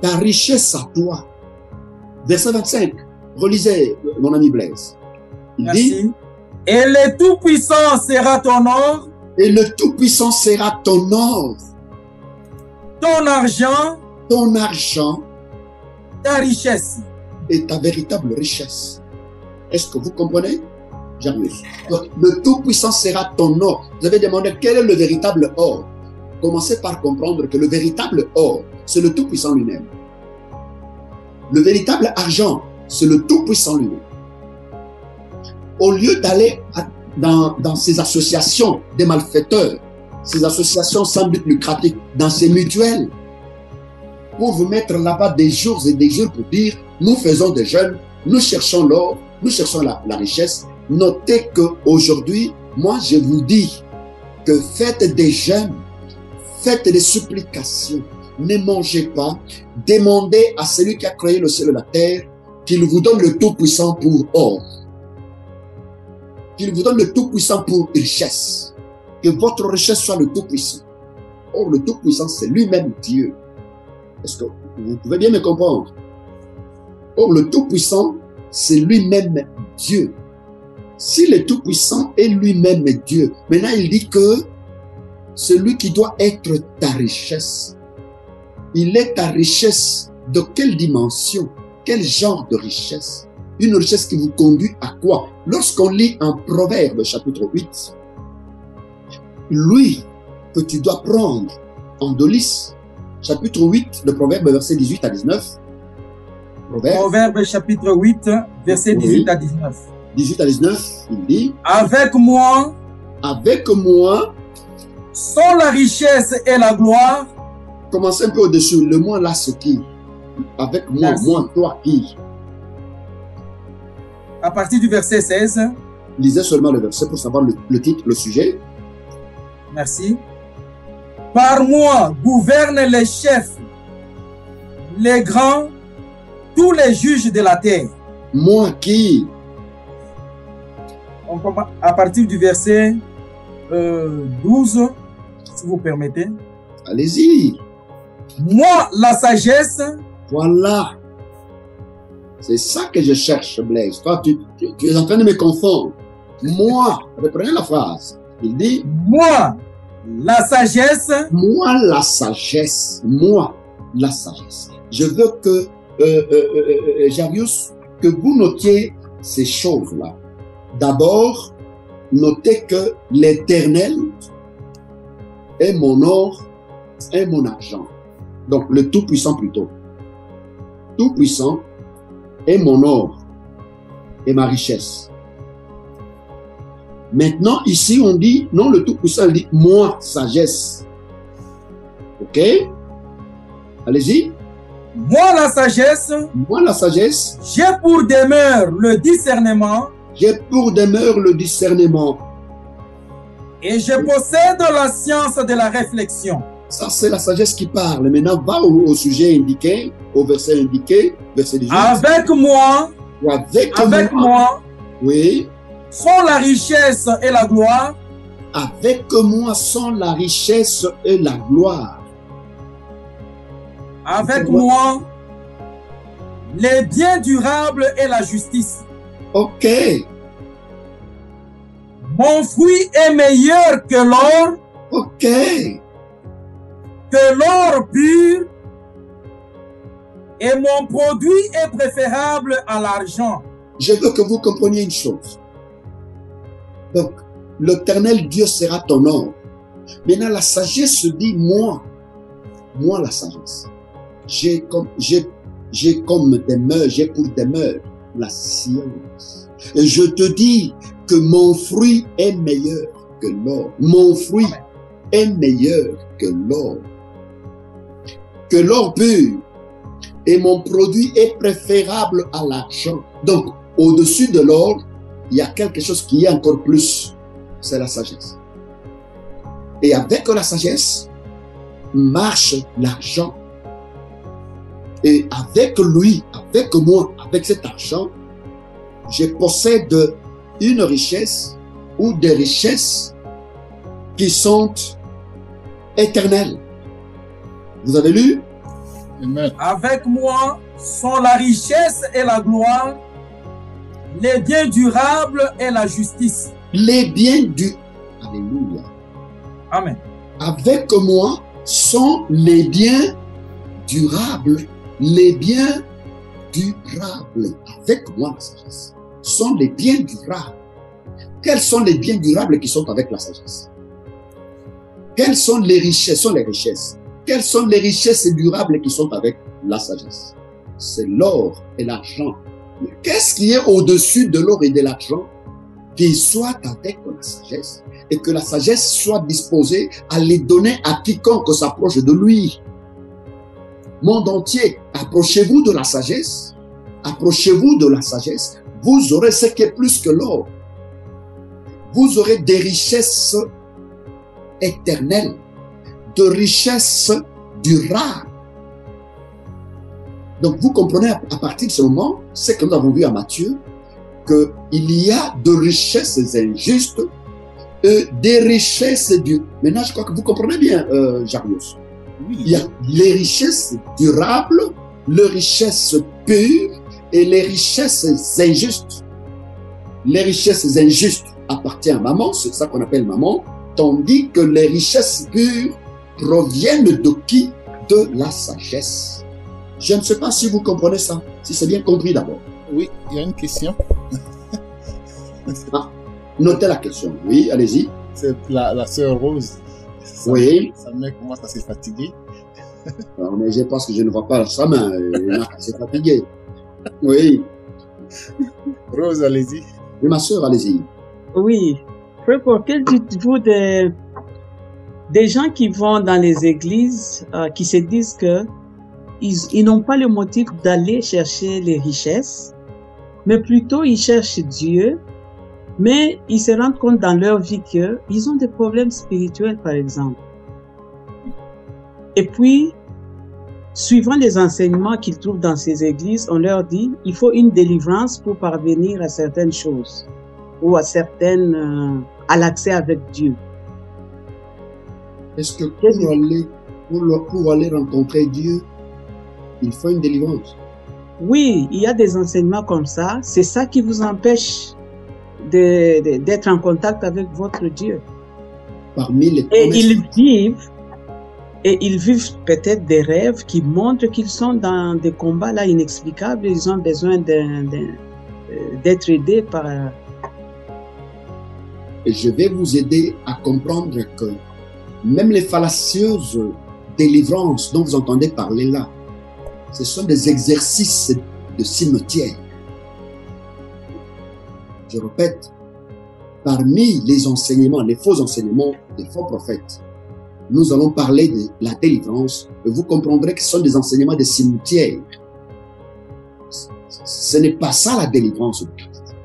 S4: ta richesse à toi. Verset 25, relisez mon ami Blaise. Il dit,
S2: et le Tout-Puissant sera ton or.
S4: Et le Tout-Puissant sera ton or.
S2: Ton argent.
S4: Ton argent.
S2: Ta richesse.
S4: Et ta véritable richesse. Est-ce que vous comprenez? Jamais. Donc, le Tout-Puissant sera ton or. Vous avez demandé quel est le véritable or. Commencez par comprendre que le véritable or, c'est le Tout-Puissant lui-même. Le véritable argent, c'est le Tout-Puissant lui-même. Au lieu d'aller dans ces associations des malfaiteurs, ces associations sans but lucratif, dans ces mutuelles, pour vous mettre là-bas des jours et des jours pour dire, nous faisons des jeûnes, nous cherchons l'or, nous cherchons la richesse. Notez qu'aujourd'hui, moi je vous dis que faites des jeûnes, faites des supplications, ne mangez pas, demandez à celui qui a créé le ciel et la terre qu'il vous donne le Tout-Puissant pour or. Qu'il vous donne le Tout-Puissant pour richesse. Que votre richesse soit le Tout-Puissant. Or, le Tout-Puissant, c'est lui-même Dieu. Est-ce que vous pouvez bien me comprendre? Or, le Tout-Puissant, c'est lui-même Dieu. Si le Tout-Puissant est lui-même Dieu, maintenant il dit que celui qui doit être ta richesse, il est ta richesse de quelle dimension? Quel genre de richesse? Une richesse qui vous conduit à quoi? Lorsqu'on lit en Proverbe chapitre 8, lui que tu dois prendre en dolice, chapitre 8 de Proverbes, verset 18 à 19.
S2: Proverbes chapitre 8, verset 18 à 19.
S4: 18 à 19, il dit,
S2: avec moi sont la richesse et la gloire.
S4: Commencez un peu au-dessus, le moi là, ce qui. Avec moi,
S2: Merci.
S4: moi, toi, qui.
S2: À partir du verset 16.
S4: Lisez seulement le verset pour savoir le titre, le sujet.
S2: Merci. Par moi gouvernent les chefs, les grands, tous les juges de la terre.
S4: Moi qui.
S2: On commence à partir du verset 12, si vous permettez.
S4: Allez-y.
S2: Moi, la sagesse.
S4: Voilà. C'est ça que je cherche, Blaise. Toi, tu es en train de me confondre. Moi, reprenez la phrase. Il dit,
S2: moi, la sagesse.
S4: Moi, la sagesse. Moi, la sagesse. Je veux que, Jarius, que vous notiez ces choses-là. D'abord, notez que l'Éternel est mon or et mon argent. Donc, le Tout-Puissant plutôt. Tout-Puissant est mon or et ma richesse. Maintenant, ici, on dit, non, le Tout-Puissant dit, moi, sagesse. Ok? Allez-y.
S2: Moi, la sagesse.
S4: Moi, la sagesse.
S2: J'ai pour demeure le discernement.
S4: J'ai pour demeure le discernement.
S2: Et je possède la science de la réflexion.
S4: Ça, c'est la sagesse qui parle. Maintenant, va au sujet indiqué, au verset indiqué, verset 18.
S2: Avec moi.
S4: Avec
S2: moi.
S4: Oui.
S2: Sont la richesse et la gloire.
S4: Avec moi sont la richesse et la gloire.
S2: Avec moi, les biens durables et la justice.
S4: Ok.
S2: Mon fruit est meilleur que l'or.
S4: Ok.
S2: Que l'or pur. Et mon produit est préférable à l'argent.
S4: Je veux que vous compreniez une chose. Donc, l'Éternel Dieu sera ton or. Maintenant, la sagesse se dit, moi la sagesse. J'ai comme demeure, j'ai pour demeure la science. Et je te dis que mon fruit est meilleur que l'or. Mon fruit est meilleur que l'or. Que l'or pur. Et mon produit est préférable à l'argent. Donc, au-dessus de l'or, il y a quelque chose qui est encore plus. C'est la sagesse. Et avec la sagesse, marche l'argent. Et avec lui, avec moi, avec cet argent, je possède une richesse ou des richesses qui sont éternelles. Vous avez lu?
S1: Amen.
S2: Avec moi sont la richesse et la gloire, les biens durables et la justice.
S4: Les biens du... Alléluia.
S2: Amen.
S4: Avec moi sont les biens durables. Les biens durables. Avec moi, la sagesse. Sont les biens durables. Quels sont les biens durables qui sont avec la sagesse? Quelles sont les richesses? Sont les richesses. Quelles sont les richesses durables qui sont avec la sagesse? C'est l'or et l'argent. Qu'est-ce qui est au-dessus de l'or et de l'argent? Qu'il soit avec la sagesse et que la sagesse soit disposée à les donner à quiconque s'approche de lui. Monde entier, approchez-vous de la sagesse. Approchez-vous de la sagesse. Vous aurez ce qui est plus que l'or. Vous aurez des richesses éternelles, de richesses durables. Donc vous comprenez à partir de ce moment, ce que nous avons vu à Matthieu, qu'il y a de richesses injustes et des richesses durables. Maintenant, je crois que vous comprenez bien, Jarius.
S1: Oui.
S4: Il y a les richesses durables, les richesses pures et les richesses injustes. Les richesses injustes appartiennent à maman, c'est ça qu'on appelle maman, tandis que les richesses pures proviennent de qui? De la sagesse. Je ne sais pas si vous comprenez ça, si c'est bien compris d'abord.
S1: Oui, il y a une question.
S4: Notez la question. Oui, allez-y.
S1: C'est la sœur Rose.
S4: Oui.
S1: Sa mère commence à se fatiguer.
S4: Non, mais je pense que je ne vois pas sa main. C'est fatigué. Oui.
S1: Rose, allez-y.
S4: Oui, ma soeur, allez-y.
S3: Oui. Frère Paul, que dites-vous des gens qui vont dans les églises, qui se disent que ils n'ont pas le motif d'aller chercher les richesses, mais plutôt ils cherchent Dieu, mais ils se rendent compte dans leur vie qu'ils ont des problèmes spirituels, par exemple. Et puis, suivant les enseignements qu'ils trouvent dans ces églises, on leur dit il faut une délivrance pour parvenir à certaines choses ou à l'accès avec Dieu.
S4: Est-ce que pour aller rencontrer Dieu, il faut une délivrance?
S3: Oui, il y a des enseignements comme ça. C'est ça qui vous empêche d'être en contact avec votre Dieu.
S4: Parmi les promesses.
S3: Et ils vivent peut-être des rêves qui montrent qu'ils sont dans des combats là inexplicables. Ils ont besoin d'être aidés par...
S4: Et je vais vous aider à comprendre que même les fallacieuses délivrances dont vous entendez parler là, ce sont des exercices de cimetière. Je répète, parmi les enseignements, les faux enseignements des faux prophètes, nous allons parler de la délivrance et vous comprendrez que ce sont des enseignements de cimetière. Ce n'est pas ça la délivrance de Christ.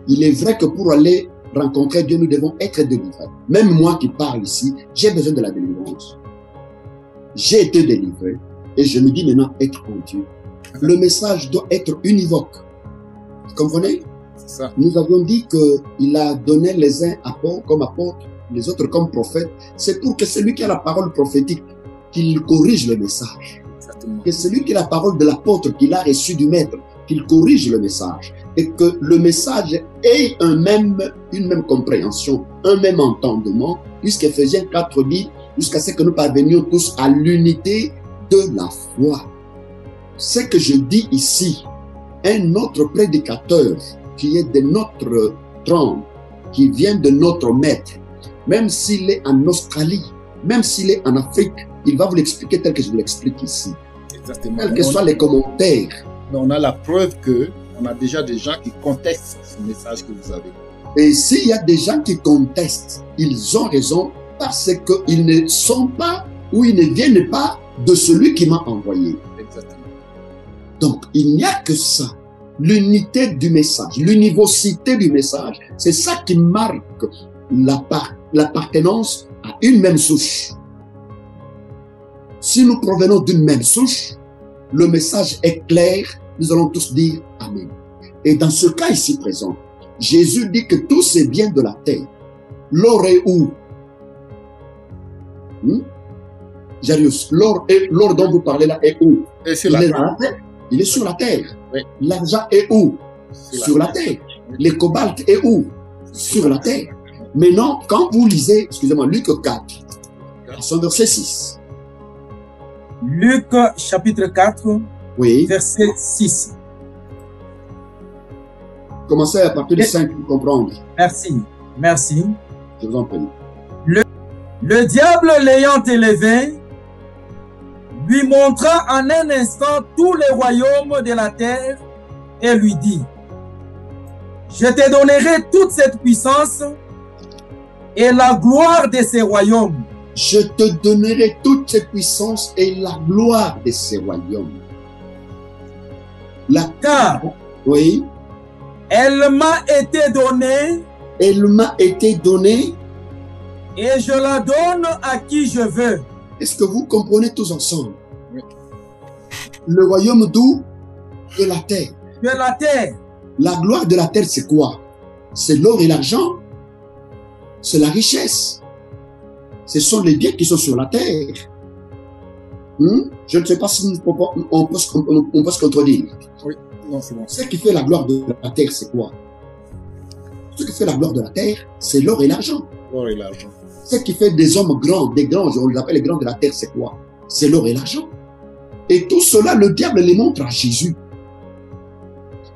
S4: Il est vrai que pour aller rencontrer Dieu, nous devons être délivrés. Même moi qui parle ici, j'ai besoin de la délivrance. J'ai été délivré et je me dis maintenant être en Dieu. Le message doit être univoque. Vous comprenez?
S1: C'est ça.
S4: Nous avons dit qu'il a donné les uns comme apôtres, les autres comme prophètes. C'est pour que celui qui a la parole prophétique, qu'il corrige le message.
S1: Exactement.
S4: Que celui qui a la parole de l'apôtre qu'il a reçu du maître, qu'il corrige le message. Et que le message ait une même compréhension, un même entendement, puisqu'Éphésiens 4 dit, jusqu'à ce que nous parvenions tous à l'unité de la foi. Ce que je dis ici, un autre prédicateur qui est de notre trône, qui vient de notre maître, même s'il est en Australie, même s'il est en Afrique, il va vous l'expliquer tel que je vous l'explique ici.
S1: Exactement.
S4: Quels que soient les commentaires.
S1: Mais on a la preuve qu'on a déjà des gens qui contestent ce message que vous avez.
S4: Et s'il y a des gens qui contestent, ils ont raison parce qu'ils ne sont pas ou ils ne viennent pas de celui qui m'a envoyé.
S1: Exactement.
S4: Donc, il n'y a que ça. L'unité du message, l'univocité du message, c'est ça qui marque l'appartenance à une même souche. Si nous provenons d'une même souche, le message est clair, nous allons tous dire Amen. Et dans ce cas ici présent, Jésus dit que tous ces biens de la terre, l'or est où? Jarius, l'or dont vous parlez là est où?
S1: Et sur la terre.
S4: Il est sur la terre.
S1: Oui.
S4: L'argent est où? Sur la terre. Le cobalt est où? Sur la terre. Maintenant, quand vous lisez, excusez-moi, Luc 4, son verset 6.
S2: Luc chapitre 4,
S4: Oui.
S2: verset 6.
S4: Commencez à partir de 5 pour comprendre.
S2: Merci.
S4: Je vous en prie.
S2: Le diable l'ayant élevé, lui montra en un instant tous les royaumes de la terre et lui dit, je te donnerai toute cette puissance et la gloire de ces royaumes.
S4: Je te donnerai toute cette puissance et la gloire de ces royaumes.
S2: Car
S4: oui.
S2: Elle m'a été donnée.
S4: Elle m'a été donnée.
S2: Et je la donne à qui je veux.
S4: Est-ce que vous comprenez tous ensemble?
S1: Oui.
S4: Le royaume d'où? De la terre.
S2: De la terre.
S4: La gloire de la terre, c'est quoi? C'est l'or et l'argent. C'est la richesse. Ce sont les biens qui sont sur la terre. Je ne sais pas si on peut se contredire.
S1: Oui, non, c'est bon.
S4: Ce qui fait la gloire de la terre, c'est quoi? Ce qui fait la gloire de la terre, c'est l'or et l'argent.
S1: L'or et l'argent.
S4: Ce qui fait des hommes grands, on les appelle les grands de la terre, c'est quoi? C'est l'or et l'argent. Et tout cela, le diable les montre à Jésus.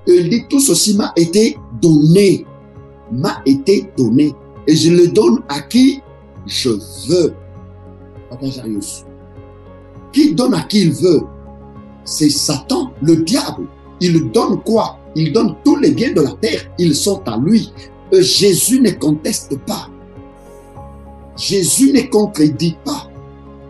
S4: Et il dit, tout ceci m'a été donné. M'a été donné. Et je le donne à qui je veux. Papa Jarius. Qui donne à qui il veut? C'est Satan, le diable. Il donne quoi? Il donne tous les biens de la terre. Ils sont à lui. Jésus ne conteste pas. Jésus ne contredit pas.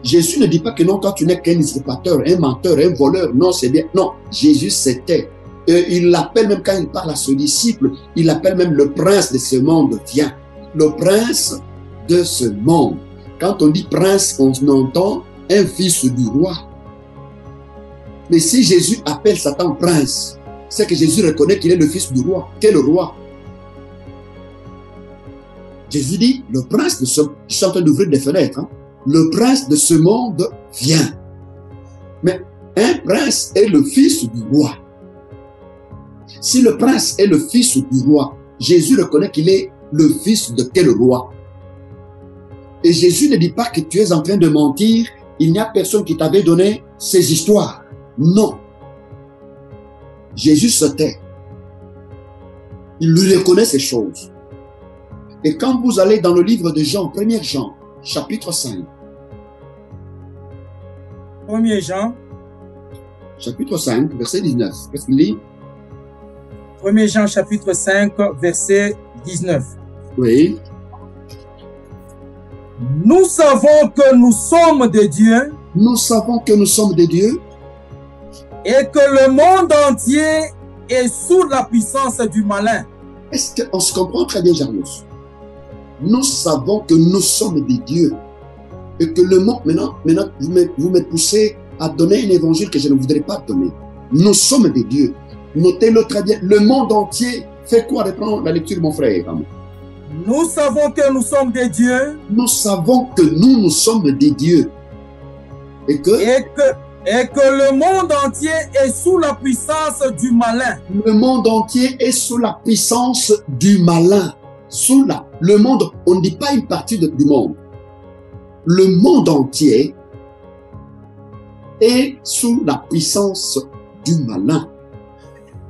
S4: Jésus ne dit pas que non, toi tu n'es qu'un usurpateur, un menteur, un voleur. Non, c'est bien. Non, Jésus c'était. Il l'appelle même quand il parle à son disciple, il l'appelle même le prince de ce monde. Viens, le prince de ce monde. Quand on dit prince, on entend un fils du roi. Mais si Jésus appelle Satan prince, c'est que Jésus reconnaît qu'il est le fils du roi. Quel roi? Jésus dit, le prince de ce... Je suis en train d'ouvrir des fenêtres. Hein? Le prince de ce monde vient. Mais un prince est le fils du roi. Si le prince est le fils du roi, Jésus reconnaît qu'il est le fils de quel roi? Et Jésus ne dit pas que tu es en train de mentir, il n'y a personne qui t'avait donné ces histoires. Non. Jésus se tait. Il lui reconnaît ces choses. Et quand vous allez dans le livre de Jean, 1er Jean, chapitre 5.
S2: 1er Jean.
S4: Chapitre 5, verset 19. Qu'est-ce qu'il dit?
S2: 1er Jean, chapitre 5, verset 19.
S4: Oui.
S2: Nous savons que nous sommes de Dieu.
S4: Nous savons que nous sommes de Dieu.
S2: Et que le monde entier est sous la puissance du malin.
S4: Est-ce qu'on se comprend très bien, Jarius? Nous savons que nous sommes des dieux. Et que le monde, maintenant vous me poussez à donner un évangile que je ne voudrais pas donner. Nous sommes des dieux. Notez-le très bien. Le monde entier fait quoi? Reprends la lecture, mon frère.
S2: Nous savons que nous sommes des dieux.
S4: Nous savons que nous sommes des dieux. Et que
S2: le monde entier est sous la puissance du malin.
S4: Le monde entier est sous la puissance du malin. Le monde, on ne dit pas une partie du monde. Le monde entier est sous la puissance du malin.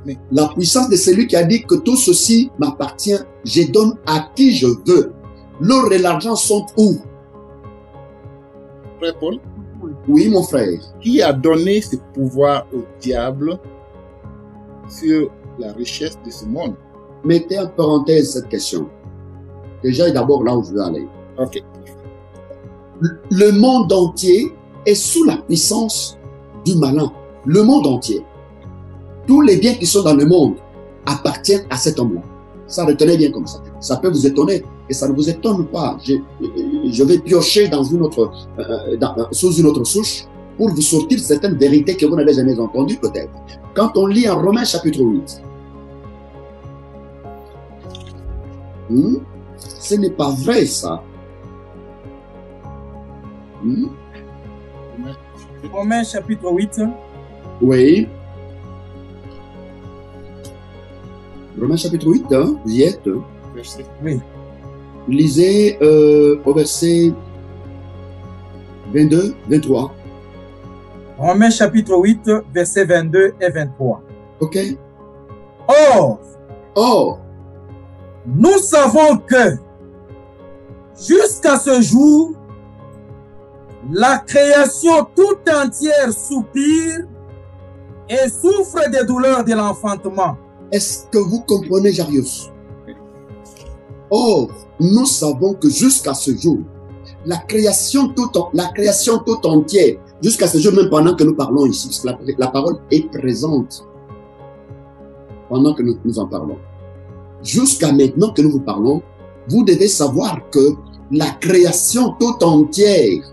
S4: Mais la puissance de celui qui a dit que tout ceci m'appartient, je donne à qui je veux. L'or et l'argent sont où?
S1: Frère Paul?
S4: Oui, mon frère.
S1: Qui a donné ce pouvoir au diable sur la richesse de ce monde?
S4: Mettez en parenthèse cette question. Déjà, d'abord là où je veux aller.
S1: Ok.
S4: Le monde entier est sous la puissance du malin. Le monde entier. Tous les biens qui sont dans le monde appartiennent à cet homme-là. Ça, retenez bien comme ça. Ça peut vous étonner et ça ne vous étonne pas. Je vais piocher dans une autre, sous une autre souche pour vous sortir certaines vérités que vous n'avez jamais entendues peut-être. Quand on lit en Romains chapitre 8, ce n'est pas vrai ça.
S2: Romains chapitre 8.
S4: Oui. Romains chapitre 8, hein, vous y êtes?
S2: Oui.
S4: Lisez au verset 22, 23.
S2: Romains chapitre 8, versets 22 et 23.
S4: Ok.
S2: Or, nous savons que jusqu'à ce jour, la création tout entière soupire et souffre des douleurs de l'enfantement.
S4: Est-ce que vous comprenez, Jarius? Or, nous savons que jusqu'à ce jour, la création tout entière, jusqu'à ce jour, même pendant que nous parlons ici, parce que la parole est présente pendant que nous en parlons. Jusqu'à maintenant que nous vous parlons, vous devez savoir que la création tout entière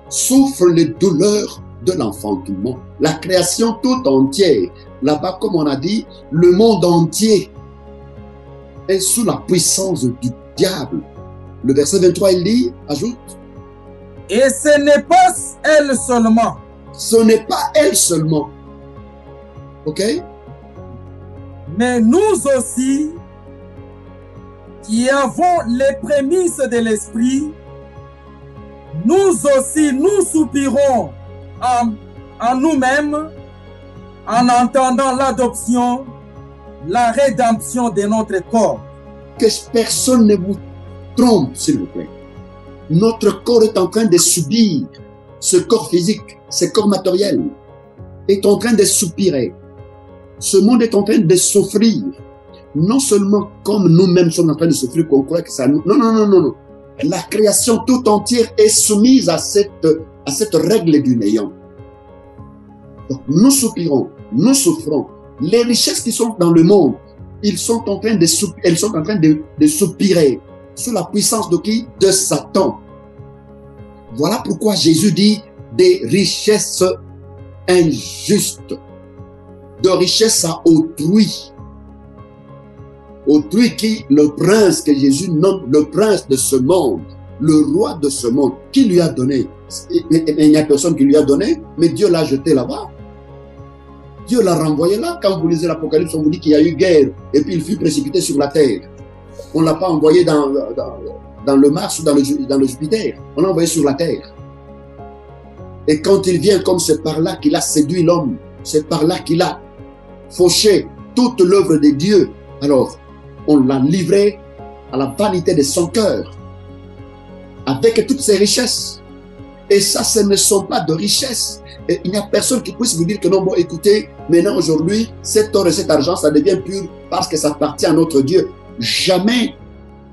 S4: souffre les douleurs de l'enfantement. La création tout entière, là-bas, comme on a dit, le monde entier est sous la puissance du diable. Le verset 23, il dit, ajoute.
S2: Et ce n'est pas elle seulement.
S4: Ce n'est pas elle seulement. Ok?
S2: Mais nous aussi, qui avons les prémices de l'esprit, nous aussi, nous soupirons en nous-mêmes en entendant l'adoption, la rédemption de notre corps.
S4: Que personne ne vous trompe, s'il vous plaît. Notre corps est en train de subir ce corps physique, ce corps matériel est en train de soupirer. Ce monde est en train de souffrir. Non seulement comme nous-mêmes sommes en train de souffrir, qu'on croit que ça... Non, non, non, non, non. La création tout entière est soumise à cette règle du néant. Donc, nous soupirons, nous souffrons. Les richesses qui sont dans le monde, elles sont en train de soupirer sous la puissance de qui? De Satan. Voilà pourquoi Jésus dit des richesses injustes, de richesses à autrui. Autrui qui, le prince que Jésus nomme le prince de ce monde, le roi de ce monde, qui lui a donné. Il n'y a personne qui lui a donné, mais Dieu l'a jeté là-bas. Dieu l'a renvoyé là. Quand vous lisez l'Apocalypse, on vous dit qu'il y a eu guerre et puis il fut précipité sur la terre. On ne l'a pas envoyé dans le Mars ou dans le Jupiter. On l'a envoyé sur la terre. Et quand il vient, comme c'est par là qu'il a séduit l'homme, c'est par là qu'il a fauché toute l'œuvre de Dieu, alors on l'a livré à la vanité de son cœur, avec toutes ses richesses. Et ça, ce ne sont pas de richesses. Et il n'y a personne qui puisse vous dire que non, bon, écoutez, maintenant, aujourd'hui, cet or et cet argent, ça devient pur parce que ça appartient à notre Dieu. Jamais,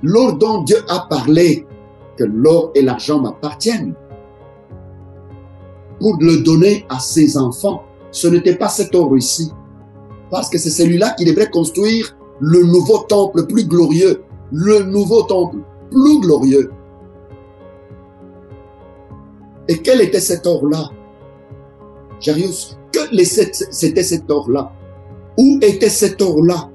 S4: l'or dont Dieu a parlé, que l'or et l'argent m'appartiennent, pour le donner à ses enfants. Ce n'était pas cet or ici, parce que c'est celui-là qui devrait construire le nouveau temple plus glorieux, le nouveau temple plus glorieux. Et quel était cet or-là? Jarius, c'était cet or-là? Où était cet or-là?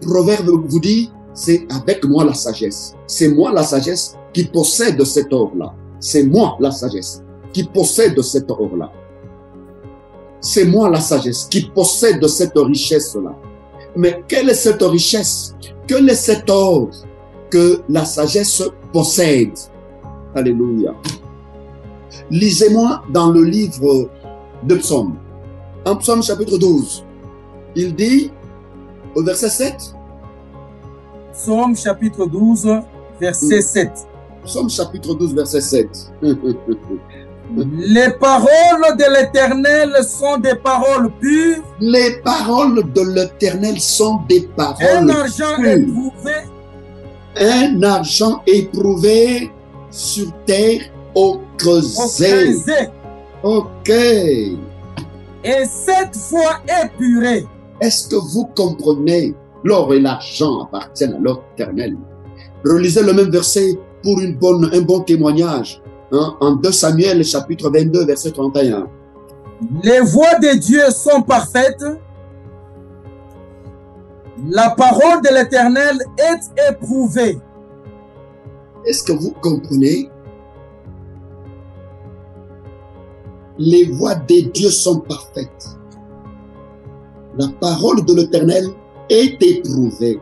S4: Proverbe vous dit, c'est avec moi la sagesse. C'est moi la sagesse qui possède cet or-là. C'est moi la sagesse qui possède cet or-là. C'est moi la sagesse qui possède cette richesse-là. Mais quelle est cette richesse? Quel est cet or que la sagesse possède? Alléluia. Lisez-moi dans le livre de Psaume. En Psaume chapitre 12, il dit au verset 7.
S2: Psaume chapitre 12, verset 7.
S4: Psaume chapitre 12, verset 7.
S2: Les paroles de l'Éternel sont des paroles pures.
S4: Les paroles de l'Éternel sont des paroles
S2: Un argent
S4: pures.
S2: éprouvé.
S4: Un argent éprouvé sur terre au creuset. Ok.
S2: Et 7 fois épuré.
S4: Est-ce que vous comprenez? L'or et l'argent appartiennent à l'Éternel. Relisez le même verset pour un bon témoignage. Hein, en 2 Samuel chapitre 22 verset 31.
S2: Les voies de Dieu sont parfaites. La parole de l'Éternel est éprouvée.
S4: Est-ce que vous comprenez? Les voies de Dieu sont parfaites. La parole de l'Éternel est éprouvée.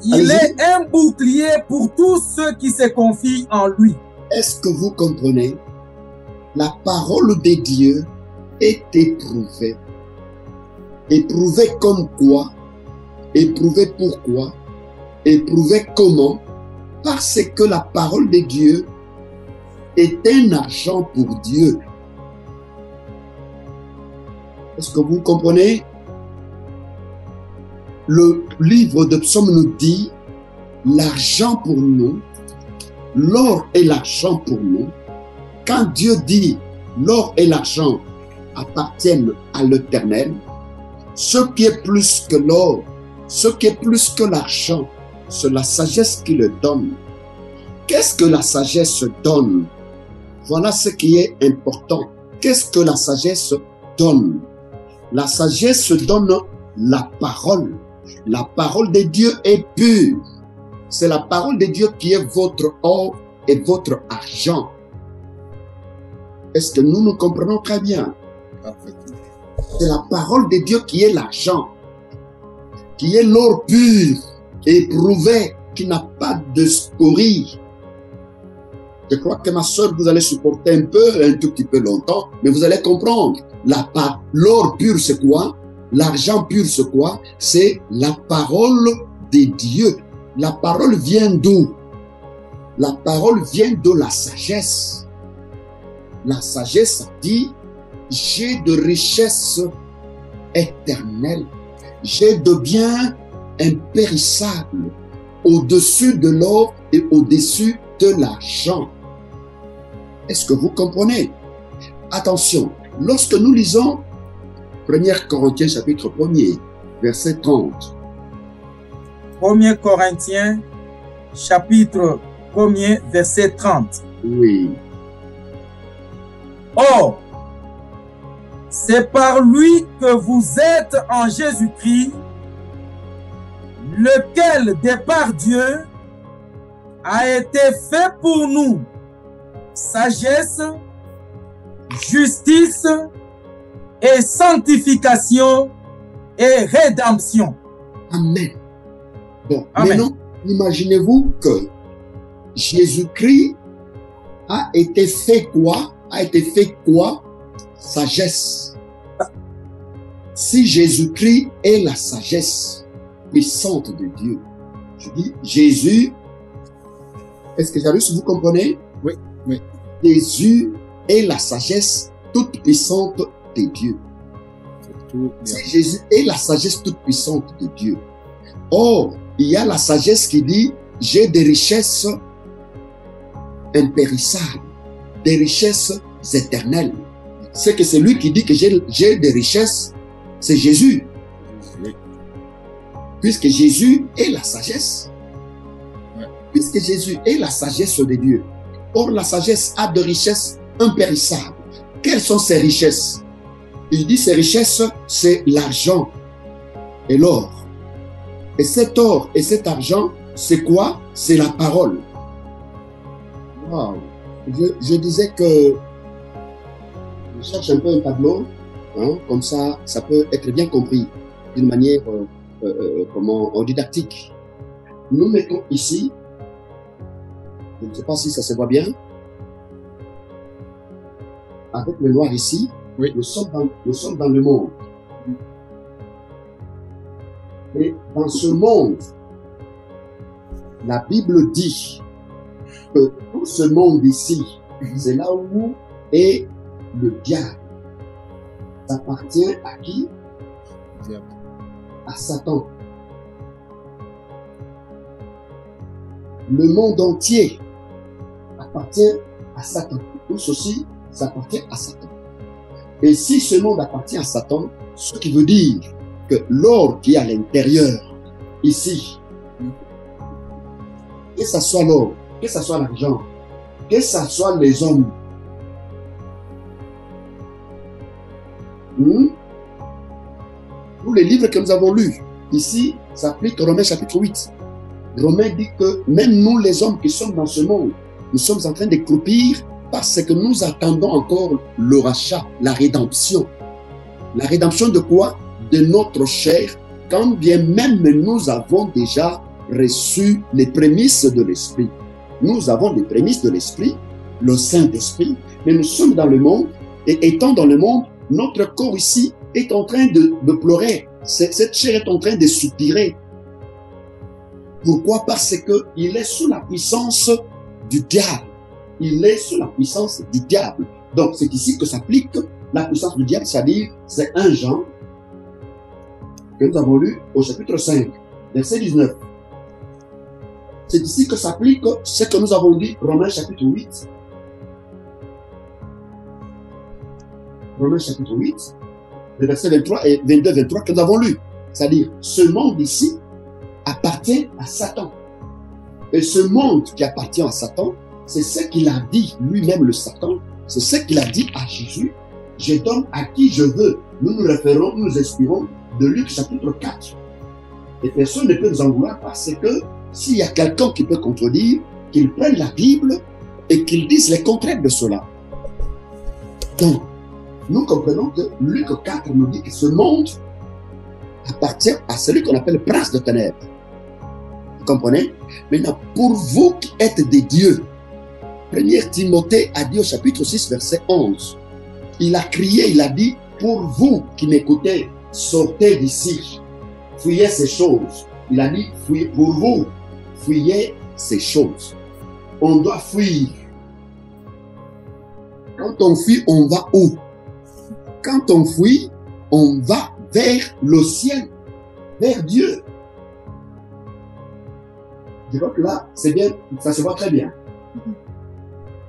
S2: Il est un bouclier pour tous ceux qui se confient en lui.
S4: Est-ce que vous comprenez? La parole de Dieu est éprouvée. Éprouvée comme quoi? Éprouvée pourquoi? Éprouvée comment? Parce que la parole de Dieu est un argent pour Dieu. Est-ce que vous comprenez? Le livre de Psaume nous dit l'argent pour nous, l'or et l'argent pour nous. Quand Dieu dit l'or et l'argent appartiennent à l'Éternel, ce qui est plus que l'or, ce qui est plus que l'argent, c'est la sagesse qui le donne. Qu'est-ce que la sagesse donne? Voilà ce qui est important. Qu'est-ce que la sagesse donne? La sagesse donne la parole. La parole de Dieu est pure. C'est la parole de Dieu qui est votre or et votre argent. Est-ce que nous comprenons très bien? C'est la parole de Dieu qui est l'argent, qui est l'or pur, éprouvé, qui n'a pas de scorie. Je crois que ma soeur, vous allez supporter un tout petit peu longtemps, mais vous allez comprendre. L'or pur, c'est quoi? L'argent pur, c'est quoi? C'est la parole de Dieu. La parole vient d'où? La parole vient de la sagesse. La sagesse dit, j'ai de richesses éternelles. J'ai de biens impérissables au-dessus de l'or et au-dessus de l'argent. Est-ce que vous comprenez? Attention, lorsque nous lisons 1 Corinthiens chapitre 1er, verset 30.
S2: 1 Corinthiens chapitre 1er, verset 30.
S4: Oui.
S2: Or, c'est par lui que vous êtes en Jésus-Christ, lequel, de par Dieu, a été fait pour nous sagesse, justice et sanctification et rédemption.
S4: Amen. Bon,
S2: Amen.
S4: Maintenant, imaginez-vous que Jésus-Christ a été fait quoi? A été fait quoi? Sagesse. Si Jésus-Christ est la sagesse puissante de Dieu, je dis Jésus, est-ce que Jarus, vous comprenez?
S1: Oui, oui.
S4: Jésus est la sagesse toute puissante de Dieu. Si Jésus est la sagesse toute puissante de Dieu. Or, il y a la sagesse qui dit, j'ai des richesses impérissables, des richesses éternelles. C'est que c'est lui qui dit que j'ai des richesses, c'est Jésus.
S1: Oui.
S4: Puisque Jésus est la sagesse.
S1: Ouais.
S4: Puisque Jésus est la sagesse de Dieu. Or, la sagesse a de richesses impérissables. Quelles sont ces richesses? Il dit ces richesses, c'est l'argent et l'or. Et cet or et cet argent, c'est quoi? C'est la parole. Wow. Je disais que je cherche un peu un tableau, hein, comme ça peut être bien compris d'une manière didactique. Nous mettons ici, je ne sais pas si ça se voit bien, avec le noir ici,
S1: oui.
S4: Nous sommes dans le monde. Et dans ce monde, la Bible dit que tout ce monde ici, c'est là où est le diable. Ça appartient à qui?
S1: Diable.
S4: À Satan. Le monde entier appartient à Satan. Tout ceci, ça appartient à Satan. Et si ce monde appartient à Satan, ce qui veut dire que l'or qui est à l'intérieur, ici, que ce soit l'or, que ce soit l'argent, que ce soit les hommes, tous les livres que nous avons lus, ici, s'applique Romains chapitre 8. Romains dit que même nous les hommes qui sommes dans ce monde, nous sommes en train de croupir parce que nous attendons encore le rachat, la rédemption. La rédemption de quoi? De notre chair, quand bien même nous avons déjà reçu les prémices de l'Esprit. Nous avons les prémices de l'Esprit, le Saint-Esprit, mais nous sommes dans le monde, et étant dans le monde, notre corps ici est en train de pleurer. Cette chair est en train de soupirer. Pourquoi? Parce qu'il est sous la puissance du diable. Il est sous la puissance du diable. Donc, c'est ici que s'applique la puissance du diable, c'est-à-dire, c'est 1 Jean, que nous avons lu au chapitre 5, verset 19. C'est ici que s'applique ce que nous avons dit, Romains chapitre 8. Romains chapitre 8, les versets 23 et 22-23 que nous avons lu. C'est-à-dire, ce monde ici appartient à Satan. Et ce monde qui appartient à Satan, c'est ce qu'il a dit lui-même, le Satan. C'est ce qu'il a dit à Jésus. Je donne à qui je veux. Nous nous référons, nous inspirons de Luc chapitre 4. Et personne ne peut nous en vouloir parce que s'il y a quelqu'un qui peut contredire, qu'il prenne la Bible et qu'il dise le contraire de cela. Donc, nous comprenons que Luc 4 nous dit que ce monde appartient à celui qu'on appelle le prince de ténèbres. Vous comprenez? Maintenant, pour vous qui êtes des dieux, 1 Timothée a dit au chapitre 6, verset 11, il a crié, il a dit, pour vous qui m'écoutez, sortez d'ici, fuyez ces choses. Il a dit, fuyez, pour vous, fuyez ces choses. on doit fuir. Quand on fuit, on va où? Quand on fuit, on va vers le ciel, vers Dieu. Je crois que là, c'est bien, ça se voit très bien.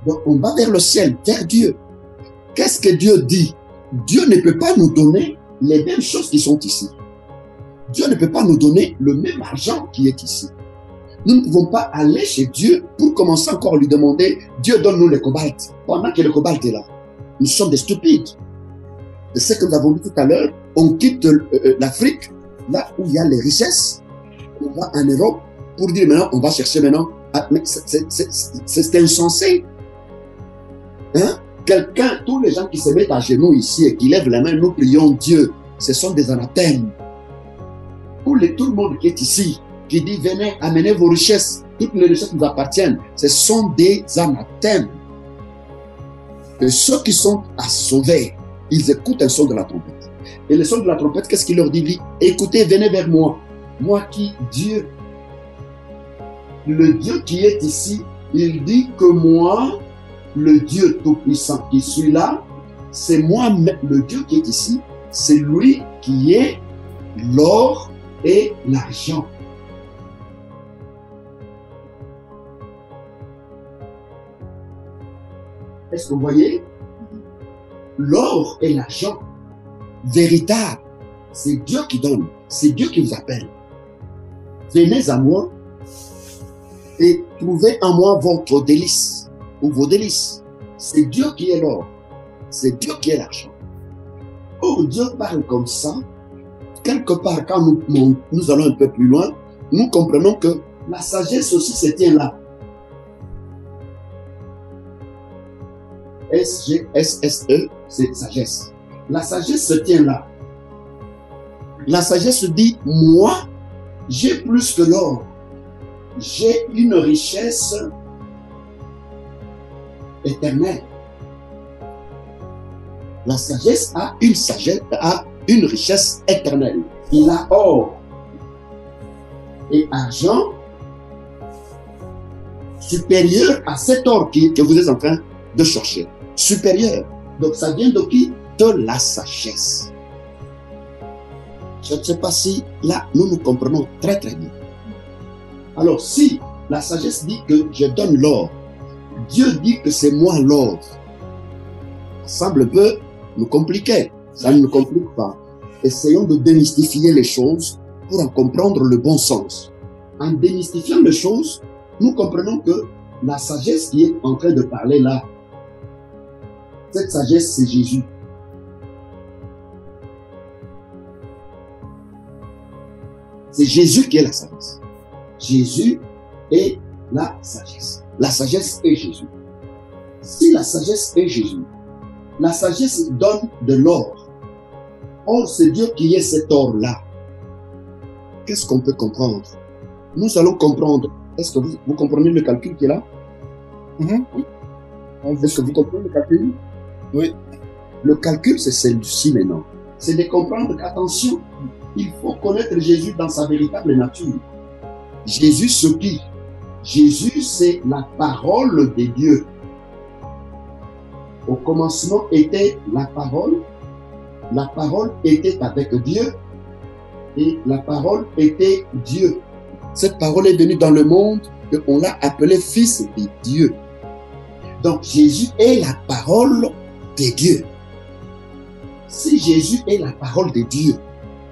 S4: Donc, on va vers le ciel, vers Dieu. Qu'est-ce que Dieu dit? Dieu ne peut pas nous donner les mêmes choses qui sont ici. Dieu ne peut pas nous donner le même argent qui est ici. Nous ne pouvons pas aller chez Dieu pour commencer encore à lui demander, Dieu donne-nous le cobalt, pendant que le cobalt est là. Nous sommes des stupides. C'est ce que nous avons dit tout à l'heure. On quitte l'Afrique, là où il y a les richesses. On va en Europe pour dire maintenant, on va chercher maintenant. Ah, mais c'est insensé. Hein? Quelqu'un, tous les gens qui se mettent à genoux ici et qui lèvent la main, nous prions Dieu. Ce sont des anathèmes. Tout le monde qui est ici, qui dit venez, amenez vos richesses. Toutes les richesses nous appartiennent. Ce sont des anathèmes. Et ceux qui sont à sauver, ils écoutent un son de la trompette. Et le son de la trompette, qu'est-ce qu'il leur dit? Écoutez, venez vers moi. Moi qui, Dieu, le Dieu qui est ici, il dit que moi, le Dieu Tout-Puissant qui suis là, c'est moi, le Dieu qui est ici, c'est lui qui est l'or et l'argent. Est-ce que vous voyez? L'or et l'argent véritable, c'est Dieu qui donne, c'est Dieu qui vous appelle. Venez à moi et trouvez en moi votre délice ou vos délices. C'est Dieu qui est l'or, c'est Dieu qui est l'argent. Oh, Dieu parle comme ça. Quelque part, quand nous allons un peu plus loin, nous comprenons que la sagesse aussi se tient là. S-G-S-S-E, c'est sagesse. La sagesse se tient là. La sagesse dit, moi, j'ai plus que l'or. J'ai une richesse éternelle. La sagesse a une richesse éternelle. Il a or et argent supérieur à cet or que vous êtes en train de chercher. Supérieur. Donc ça vient de qui? De la sagesse. Je ne sais pas si là nous nous comprenons très très bien. Alors si la sagesse dit que je donne l'or, Dieu dit que c'est moi l'or. Ça semble un peu nous compliquer. Ça ne nous complique pas. Essayons de démystifier les choses pour en comprendre le bon sens. En démystifiant les choses, nous comprenons que la sagesse qui est en train de parler là, cette sagesse, c'est Jésus. C'est Jésus qui est la sagesse. Jésus est la sagesse. La sagesse est Jésus. Si la sagesse est Jésus, la sagesse donne de l'or. Or, c'est Dieu qui est cet or-là. Qu'est-ce qu'on peut comprendre? Nous allons comprendre. Est-ce que vous comprenez le calcul qui est là?
S1: Oui.
S4: Est-ce que vous comprenez le calcul?
S1: Oui.
S4: Le calcul, c'est celle-ci maintenant. C'est de comprendre qu'attention, il faut connaître Jésus dans sa véritable nature. Jésus, ce qui? Jésus, c'est la parole de Dieu. Au commencement était la parole était avec Dieu, et la parole était Dieu. Cette parole est venue dans le monde, et on l'a appelé Fils de Dieu. Donc Jésus est la parole de Dieu. Si Jésus est la parole de Dieu,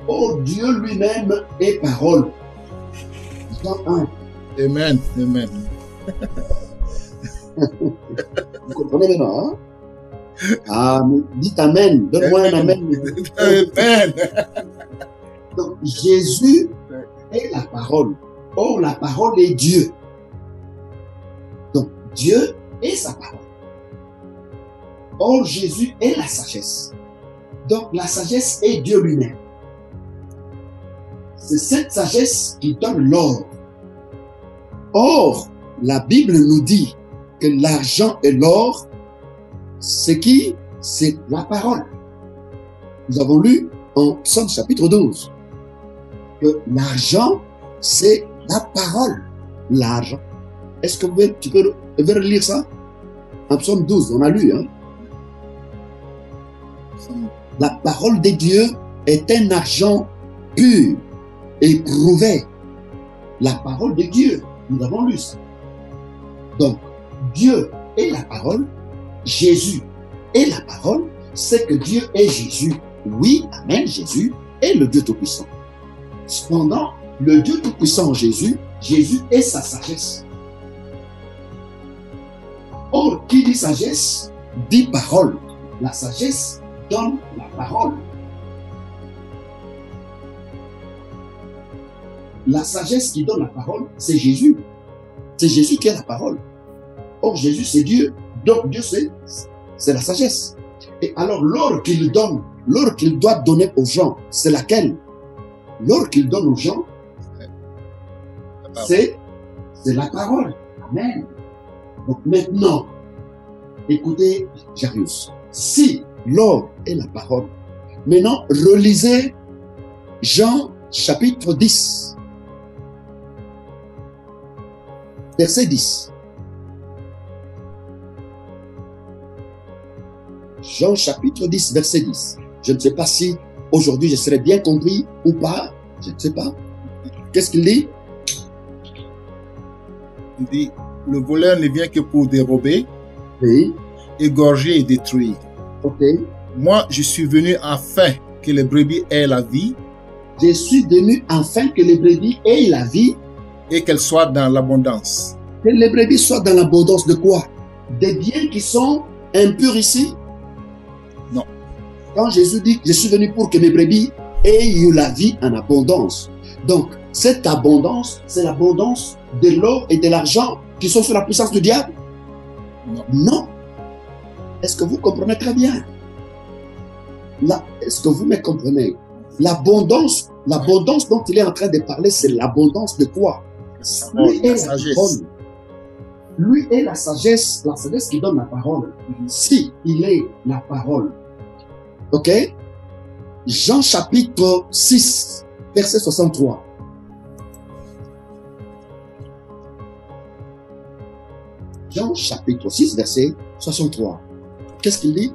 S4: oh, Dieu lui-même est parole. Jean 1.
S1: Amen. Amen.
S4: Vous comprenez maintenant, hein? Ah, dites Amen. Donne-moi un Amen.
S1: Amen.
S4: Donc, Jésus est la parole. Or, la parole est Dieu. Donc, Dieu est sa parole. Or, Jésus est la sagesse. Donc, la sagesse est Dieu lui-même. C'est cette sagesse qui donne l'or. Or, la Bible nous dit que l'argent et l'or, c'est qui? C'est la parole. Nous avons lu en Psaume chapitre 12 que l'argent, c'est la parole. L'argent. Est-ce que tu peux Je vais relire ça. En psaume 12, on a lu. Hein? La parole de Dieu est un argent pur, éprouvé. La parole de Dieu, nous avons lu ça. Donc, Dieu est la parole, Jésus est la parole, c'est que Dieu est Jésus. Oui, amen, Jésus est le Dieu Tout-Puissant. Cependant, le Dieu Tout-Puissant Jésus, Jésus est sa sagesse. Or, qui dit sagesse, dit parole. La sagesse donne la parole. La sagesse qui donne la parole, c'est Jésus. C'est Jésus qui est la parole. Or, Jésus, c'est Dieu. Donc, Dieu, c'est la sagesse. Et alors, l'or qu'il donne, l'or qu'il doit donner aux gens, c'est laquelle? L'or qu'il donne aux gens, c'est la parole. Amen. Donc, maintenant, écoutez, Jarius. Si l'or est la parole, maintenant, relisez Jean chapitre 10. Verset 10. Jean chapitre 10, verset 10. Je ne sais pas si aujourd'hui je serai bien compris ou pas. Je ne sais pas. Qu'est-ce qu'il dit?
S1: Il dit, le voleur ne vient que pour dérober,
S4: oui,
S1: égorger et détruire.
S4: Ok.
S1: Moi, je suis venu afin que les brebis aient la vie.
S4: Je suis venu afin que les brebis aient la vie.
S1: Et qu'elles soient dans l'abondance.
S4: Que les brebis soient dans l'abondance de quoi? Des biens qui sont impurs ici?
S1: Non.
S4: Quand Jésus dit, je suis venu pour que mes brebis aient eu la vie en abondance. Donc, cette abondance, c'est l'abondance de l'or et de l'argent qui sont sous la puissance du diable?
S1: Non.
S4: Non. Est-ce que vous comprenez très bien? Là, est-ce que vous me comprenez? L'abondance dont il est en train de parler, c'est l'abondance de quoi? Lui est la sagesse. Lui est la sagesse qui donne la parole. Si il est la parole. Ok? Jean chapitre 6, verset 63. Jean chapitre 6, verset 63. Qu'est-ce qu'il dit?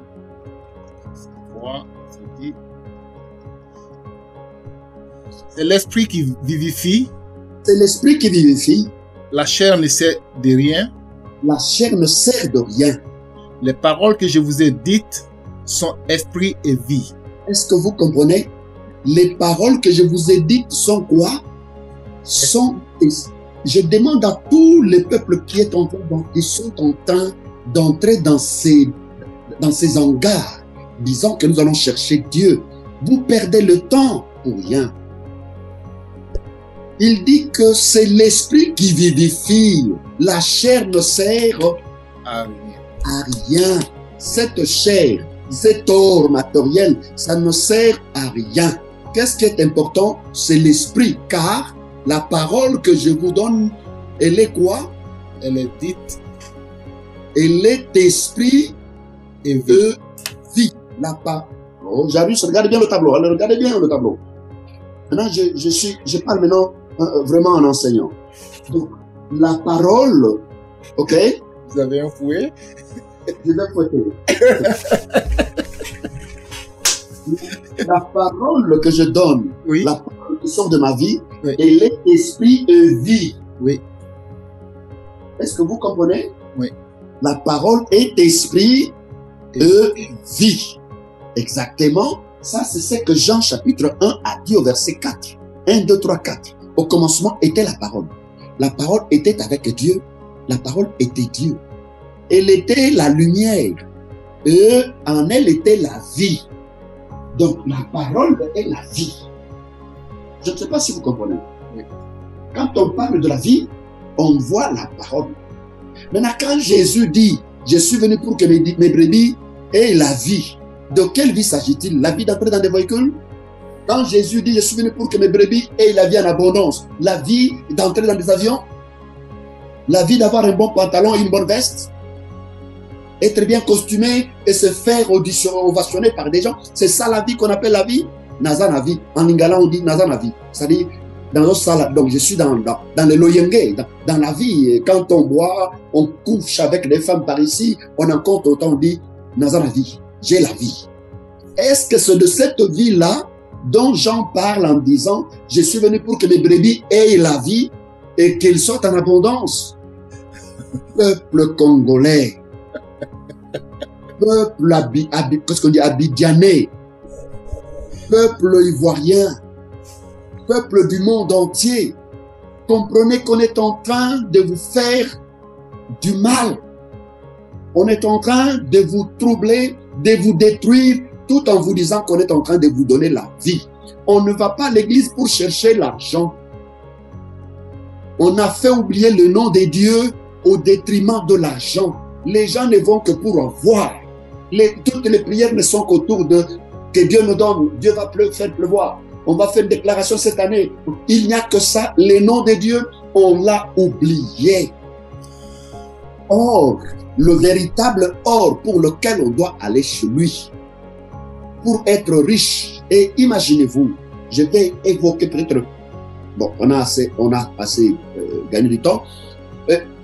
S1: C'est l'esprit qui vivifie.
S4: C'est l'esprit qui vivifie.
S1: La chair ne sert de rien.
S4: La chair ne sert de rien.
S1: Les paroles que je vous ai dites sont esprit et vie.
S4: Est-ce que vous comprenez? Les paroles que je vous ai dites sont quoi? Sont... Je demande à tous les peuples qui sont en train d'entrer dans ces hangars, disant que nous allons chercher Dieu. Vous perdez le temps pour rien. Il dit que c'est l'esprit qui vivifie. La chair ne sert
S1: à
S4: rien. Cette chair, cet or matériel, ça ne sert à rien. Qu'est-ce qui est important? C'est l'esprit. Car la parole que je vous donne, elle est quoi?
S1: Elle est dite.
S4: Elle est esprit
S1: et
S4: vie. La parole. Oh, Jarus, regardez bien le tableau. Alors, regardez bien le tableau. Maintenant, je parle maintenant vraiment en enseignant. Donc, la parole, ok?
S1: Vous avez un fouet?
S4: Je vais fouetter. La parole que je donne,
S1: oui,
S4: la parole qui sort de ma vie,
S1: oui,
S4: elle est esprit et vie.
S1: Oui.
S4: Est-ce que vous comprenez?
S1: Oui.
S4: La parole est esprit et vie. Exactement. Ça, c'est ce que Jean chapitre 1 a dit au verset 4. 1, 2, 3, 4. Au commencement était la parole. La parole était avec Dieu. La parole était Dieu. Elle était la lumière. Et en elle était la vie. Donc, la parole est la vie. Je ne sais pas si vous comprenez. Quand on parle de la vie, on voit la parole. Maintenant, quand Jésus dit, je suis venu pour que mes brebis aient la vie, de quelle vie s'agit-il? La vie d'entrer dans des véhicules? Quand Jésus dit, je suis venu pour que mes brebis aient la vie en abondance, la vie d'entrer dans des avions? La vie d'avoir un bon pantalon et une bonne veste? Être bien costumé et se faire ovationner par des gens? C'est ça la vie qu'on appelle la vie? Naza na vie. En lingala, on dit Naza na vie. C'est-à-dire, dans notre salle, donc je suis dans le loyenge, dans la vie. Et quand on boit, on couche avec des femmes par ici, on en compte autant, on dit, dans la vie, j'ai la vie. Est-ce que c'est de cette vie-là dont Jean parle en disant, je suis venu pour que mes brebis aient la vie et qu'ils soient en abondance? Peuple congolais, peuple qu'est-ce qu'on dit, abidjanais, peuple ivoirien, peuple du monde entier, comprenez qu'on est en train de vous faire du mal. On est en train de vous troubler, de vous détruire, tout en vous disant qu'on est en train de vous donner la vie. On ne va pas à l'église pour chercher l'argent. On a fait oublier le nom de Dieu au détriment de l'argent. Les gens ne vont que pour avoir. Toutes les prières ne sont qu'autour de que Dieu nous donne. Dieu va faire pleuvoir. On va faire une déclaration cette année. Il n'y a que ça. Le nom de Dieu, on l'a oublié. Or, le véritable or pour lequel on doit aller chez lui, pour être riche. Et imaginez-vous, je vais évoquer peut-être, bon, on a assez gagné du temps.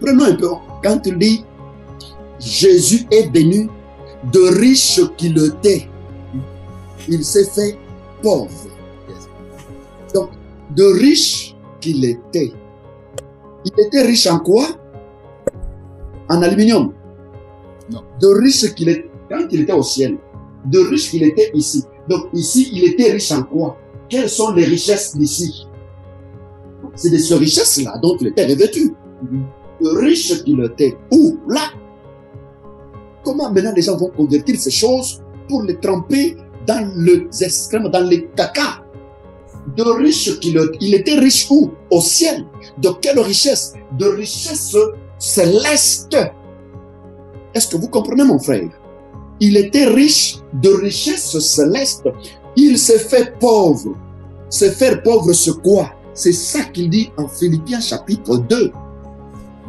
S4: Prenons un peu, quand il dit, Jésus est venu de riche qu'il était, il s'est fait pauvre. Donc, de riche qu'il était. Il était riche en quoi? En aluminium. Non. De riche qu'il était, quand il était au ciel, de riche qu'il était ici. Donc ici, il était riche en quoi? Quelles sont les richesses d'ici? C'est de ces richesses-là dont il était revêtu. De riche qu'il était. Où? Là. Comment maintenant les gens vont convertir ces choses pour les tremper dans le excrément, dans les caca? De riche qu'il était. Il était riche où? Au ciel. De quelle richesse? De richesse céleste. Est-ce que vous comprenez, mon frère? Il était riche de richesse céleste. Il s'est fait pauvre. Se faire pauvre, c'est quoi? C'est ça qu'il dit en Philippiens chapitre 2.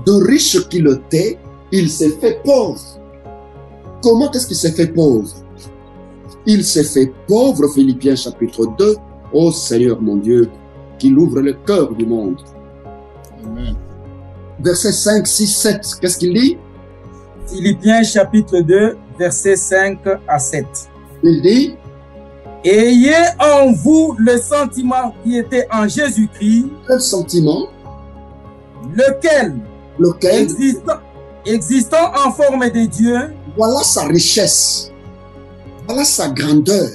S4: De riche qu'il était, il s'est fait pauvre. Comment est-ce qu'il s'est fait pauvre? Il s'est fait pauvre, Philippiens chapitre 2. Oh Seigneur mon Dieu, qu'il ouvre le cœur du monde. Amen. Verset 5, 6, 7, qu'est-ce qu'il dit?
S2: Philippiens chapitre 2, versets 5 à 7.
S4: Il dit,
S2: ayez en vous le sentiment qui était en Jésus-Christ.
S4: Quel sentiment?
S2: Lequel existant en forme de Dieu.
S4: Voilà sa richesse. Voilà sa grandeur.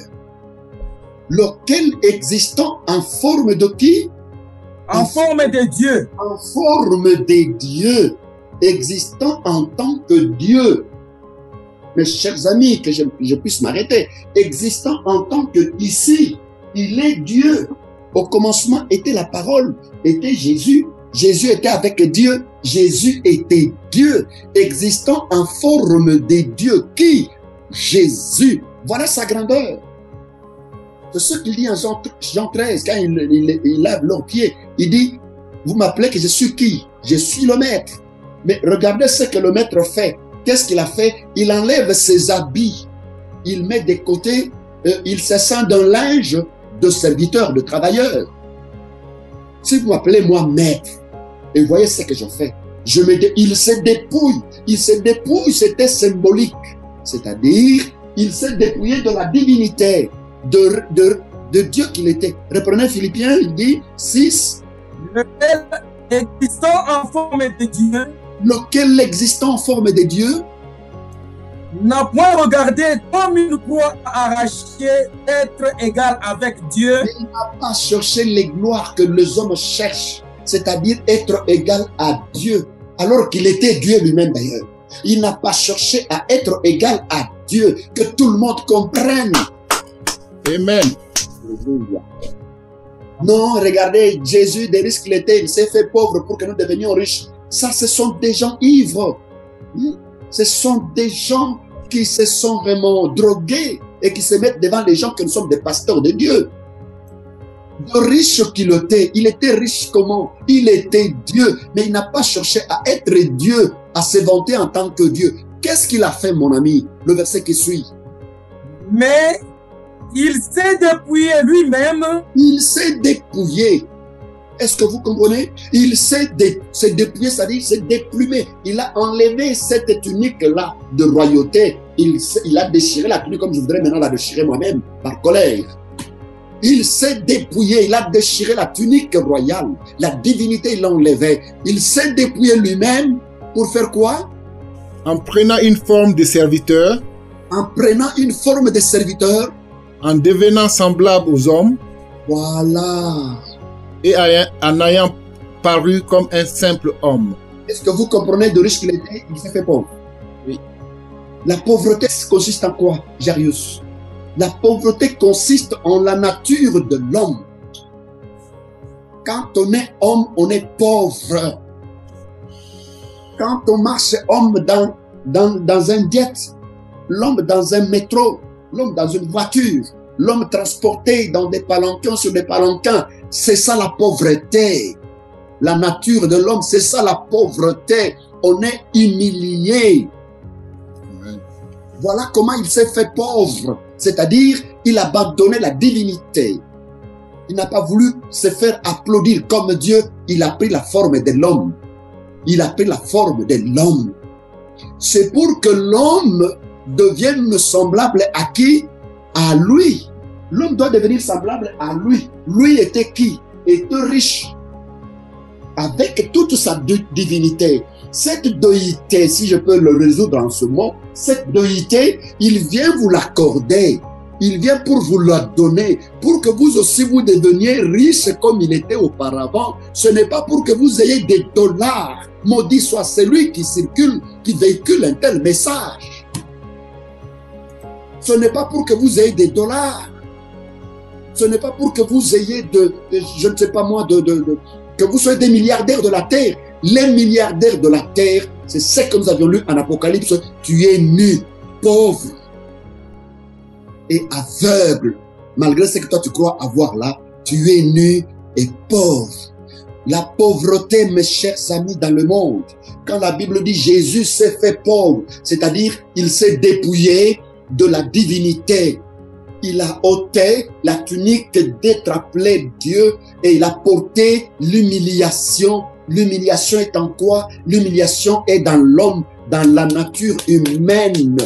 S4: Lequel existant en forme de qui?
S2: En forme de Dieu.
S4: En forme de Dieu. Existant en tant que Dieu. Mes chers amis, que je puisse m'arrêter. Existant en tant que ici, il est Dieu. Au commencement était la parole, était Jésus. Jésus était avec Dieu. Jésus était Dieu. Existant en forme de Dieu. Qui? Jésus. Voilà sa grandeur. C'est ce qu'il dit en Jean 13, quand il lave leurs pieds. Il dit, vous m'appelez que je suis qui? Je suis le maître. Mais regardez ce que le maître fait. Qu'est-ce qu'il a fait? Il enlève ses habits. Il met de côté, il se sent d'un linge de serviteur, de travailleur. Si vous m'appelez moi maître, et voyez ce que je fais. Il se dépouille. Il se dépouille, c'était symbolique. C'est-à-dire, il s'est dépouillé de la divinité de Dieu qu'il était. Reprenez Philippiens, il dit 6.
S2: Lequel existant en forme de Dieu.
S4: Lequel existant en forme de Dieu.
S2: N'a point regardé comme une proie arrachée être égal avec Dieu.
S4: Il n'a pas cherché les gloires que les hommes cherchent, c'est-à-dire être égal à Dieu, alors qu'il était Dieu lui-même d'ailleurs. Il n'a pas cherché à être égal à Dieu, que tout le monde comprenne. Amen. Non, regardez, Jésus, des risques qu'il était, il s'est fait pauvre pour que nous devenions riches. Ça, ce sont des gens ivres. Ce sont des gens qui se sont vraiment drogués et qui se mettent devant les gens que nous sommes des pasteurs de Dieu. De riche qu'il était, il était riche comment? Il était Dieu, mais il n'a pas cherché à être Dieu, à se vanter en tant que Dieu. Qu'est-ce qu'il a fait, mon ami? Le verset qui suit.
S2: Mais il s'est dépouillé lui-même.
S4: Il s'est dépouillé. Est-ce que vous comprenez? Il s'est dépouillé, c'est-à-dire s'est déplumé. Il a enlevé cette tunique-là de royauté. Il a déchiré la tunique comme je voudrais maintenant la déchirer moi-même, par colère. Il s'est dépouillé, il a déchiré la tunique royale. La divinité, il l'a enlevée. Il s'est dépouillé lui-même pour faire quoi?
S1: En prenant une forme de serviteur.
S4: En prenant une forme de serviteur.
S1: En devenant semblable aux hommes.
S4: Voilà.
S1: Et en ayant paru comme un simple homme.
S4: Est-ce que vous comprenez de riche qu'il était? Il s'est fait pauvre.
S1: Oui.
S4: La pauvreté consiste en quoi, Jarius? La pauvreté consiste en la nature de l'homme. Quand on est homme, on est pauvre. Quand on marche homme dans un jet, l'homme dans un métro, l'homme dans une voiture, l'homme transporté dans des palanquins sur des palanquins, c'est ça la pauvreté. La nature de l'homme, c'est ça la pauvreté. On est humilié.
S1: Amen.
S4: Voilà comment il s'est fait pauvre. C'est-à-dire, il a abandonné la divinité. Il n'a pas voulu se faire applaudir comme Dieu. Il a pris la forme de l'homme. Il a pris la forme de l'homme. C'est pour que l'homme devienne semblable à qui? À lui. L'homme doit devenir semblable à lui. Lui était qui? Était riche. Avec toute sa divinité. Cette déité, si je peux le résoudre en ce mot, cette déité, il vient vous l'accorder. Il vient pour vous la donner, pour que vous aussi vous deveniez riche comme il était auparavant. Ce n'est pas pour que vous ayez des dollars. Maudit soit celui qui circule, qui véhicule un tel message. Ce n'est pas pour que vous ayez des dollars. Ce n'est pas pour que vous ayez je ne sais pas moi, que vous soyez des milliardaires de la terre. Les milliardaires de la terre, c'est ce que nous avions lu en Apocalypse. Tu es nu, pauvre et aveugle. Malgré ce que toi tu crois avoir là, tu es nu et pauvre. La pauvreté, mes chers amis, dans le monde. Quand la Bible dit Jésus s'est fait pauvre, c'est-à-dire il s'est dépouillé de la divinité. Il a ôté la tunique d'être appelé Dieu et il a porté l'humiliation. L'humiliation est en quoi? L'humiliation est dans l'homme, dans la nature humaine.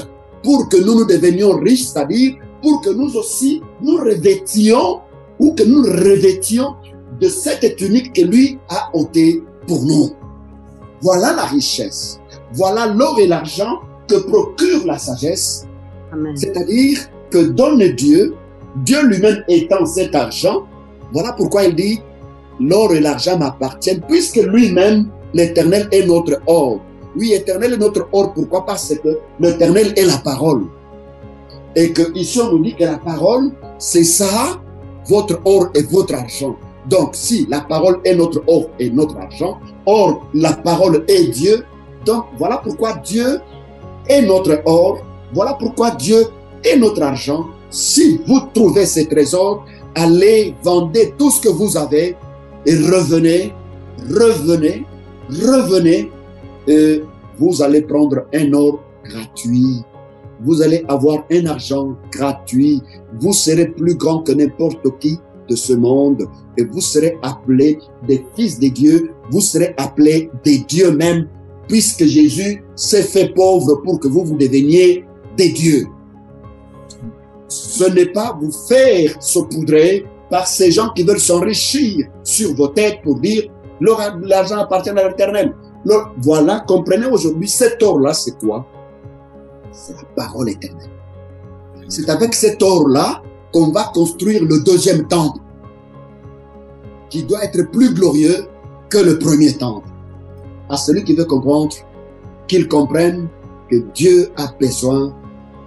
S4: Pour que nous devenions riches, c'est-à-dire pour que nous aussi nous revêtions ou que nous revêtions de cette tunique que lui a ôtée pour nous. Voilà la richesse. Voilà l'or et l'argent que procure la sagesse. C'est-à-dire que donne Dieu, Dieu lui-même étant cet argent. Voilà pourquoi il dit l'or et l'argent m'appartiennent, puisque lui-même, l'Éternel est notre or. Oui, l'Éternel est notre or. Pourquoi? Parce que l'Éternel est la parole. Et que ici on nous dit que la parole, c'est ça, votre or et votre argent. Donc si la parole est notre or et notre argent, or la parole est Dieu, donc voilà pourquoi Dieu est notre or, voilà pourquoi Dieu est notre argent. Si vous trouvez ces trésors, allez, vendez tout ce que vous avez et revenez, et vous allez prendre un or gratuit. Vous allez avoir un argent gratuit. Vous serez plus grand que n'importe qui de ce monde et vous serez appelés des fils de Dieu. Vous serez appelés des dieux même, puisque Jésus s'est fait pauvre pour que vous deveniez des dieux. Ce n'est pas vous faire saupoudrer par ces gens qui veulent s'enrichir sur vos têtes pour dire l'argent appartient à l'Éternel. Voilà, comprenez aujourd'hui, cet or-là, c'est quoi? C'est la parole éternelle. C'est avec cet or-là qu'on va construire le deuxième temple, qui doit être plus glorieux que le premier temple. À celui qui veut comprendre, qu'il comprenne que Dieu a besoin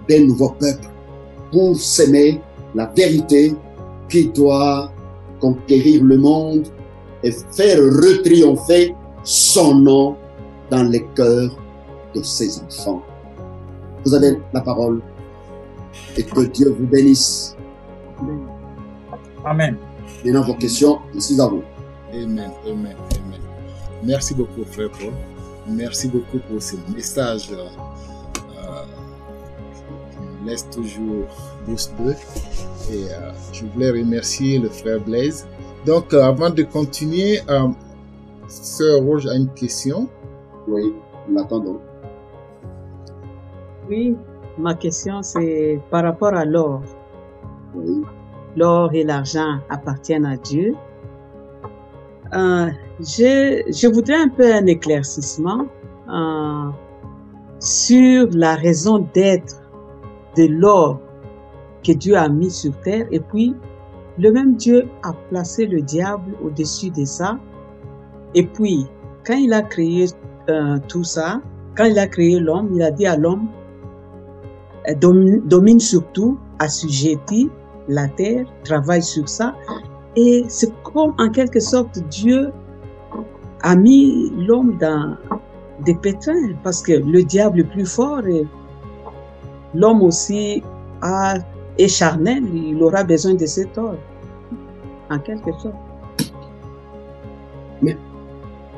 S4: d'un nouveau peuple pour s'aimer la vérité qui doit conquérir le monde et faire retriompher son nom dans les cœurs de ses enfants. Vous avez la parole et que Dieu vous bénisse.
S2: Amen.
S4: Maintenant, vos questions, ici à vous.
S1: Amen, amen, amen. Merci beaucoup, frère Paul. Merci beaucoup pour ce message qui me laisse toujours bouche bée. Et je voulais remercier le frère Blaise Donc, avant de continuer, Sœur Roge a une question.
S4: Oui, nous l'attendons.
S3: Oui, ma question c'est par rapport à l'or.
S4: Oui.
S3: L'or et l'argent appartiennent à Dieu. Je voudrais un peu un éclaircissement sur la raison d'être de l'or que Dieu a mis sur terre, et puis le même Dieu a placé le diable au-dessus de ça. Et puis, quand il a créé tout ça, quand il a créé l'homme, il a dit à l'homme, domine sur tout, assujettis la terre, travaille sur ça. Et c'est comme en quelque sorte Dieu a mis l'homme dans des pétrins, parce que le diable est plus fort et l'homme aussi est charnel, il aura besoin de cet or, en quelque sorte.
S4: Mais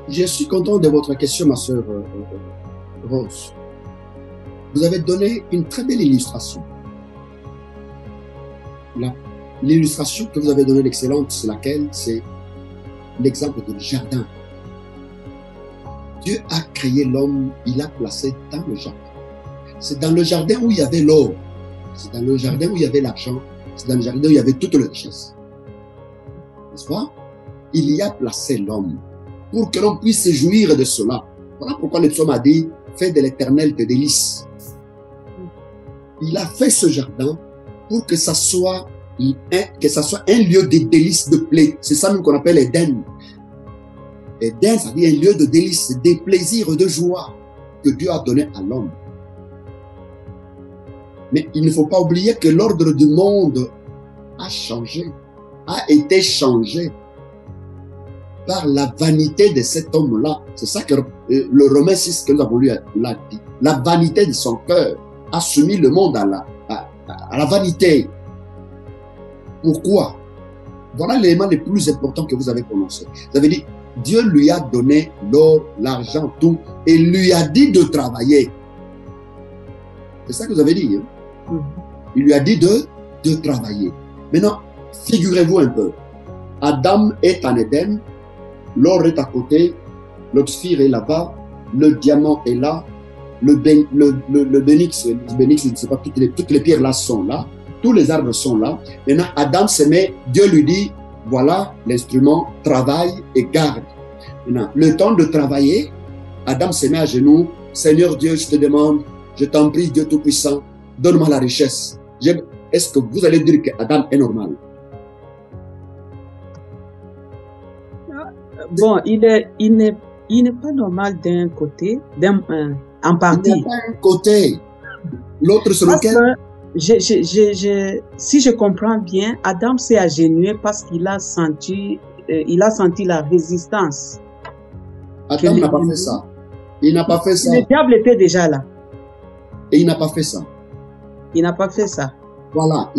S4: je suis content de votre question, ma sœur Rose. Vous avez donné une très belle illustration. L'illustration que vous avez donnée d'excellente, c'est laquelle? C'est l'exemple du jardin. Dieu a créé l'homme, il l'a placé dans le jardin. C'est dans le jardin où il y avait l'or. C'est dans le jardin où il y avait l'argent. C'est dans le jardin où il y avait toute la richesse. N'est-ce pas? Il y a placé l'homme pour que l'on puisse se jouir de cela. Voilà pourquoi le psaume a dit, fais de l'Éternel tes délices. Il a fait ce jardin pour que ça soit un lieu de délices, de plaisir. C'est ça même qu'on appelle Éden. Éden, ça veut dire un lieu de délices, de plaisir, de joie que Dieu a donné à l'homme. Mais il ne faut pas oublier que l'ordre du monde a changé, a été changé par la vanité de cet homme-là. C'est ça que le Romain 6 que nous avons lu l'a dit. La vanité de son cœur a soumis le monde à la vanité. Pourquoi? Voilà l'élément le plus important que vous avez prononcé. Vous avez dit, Dieu lui a donné l'or, l'argent, tout, et lui a dit de travailler. C'est ça que vous avez dit. Hein? Il lui a dit de travailler. Maintenant, figurez-vous un peu. Adam est en Éden, l'or est à côté, l'oxyre est là-bas, le diamant est là, le bénix, je ne sais pas, toutes les pierres là sont là, tous les arbres sont là. Maintenant, Adam se met, Dieu lui dit, voilà l'instrument, travaille et garde. Maintenant, le temps de travailler, Adam se met à genoux, Seigneur Dieu, je te demande, je t'en prie, Dieu Tout-Puissant, donne-moi la richesse. Est-ce que vous allez dire qu'Adam est normal?
S3: Bon, il n'est pas normal d'un côté, en partie.
S4: Il n'est pas un côté. L'autre sur lequel...
S3: Si je comprends bien, Adam s'est agenouillé parce qu'il a senti la résistance.
S4: Adam n'a pas fait ça. Il n'a pas fait ça.
S3: Le diable était déjà là.
S4: Et il n'a pas fait ça.
S3: Il n'a pas fait ça.
S4: Voilà.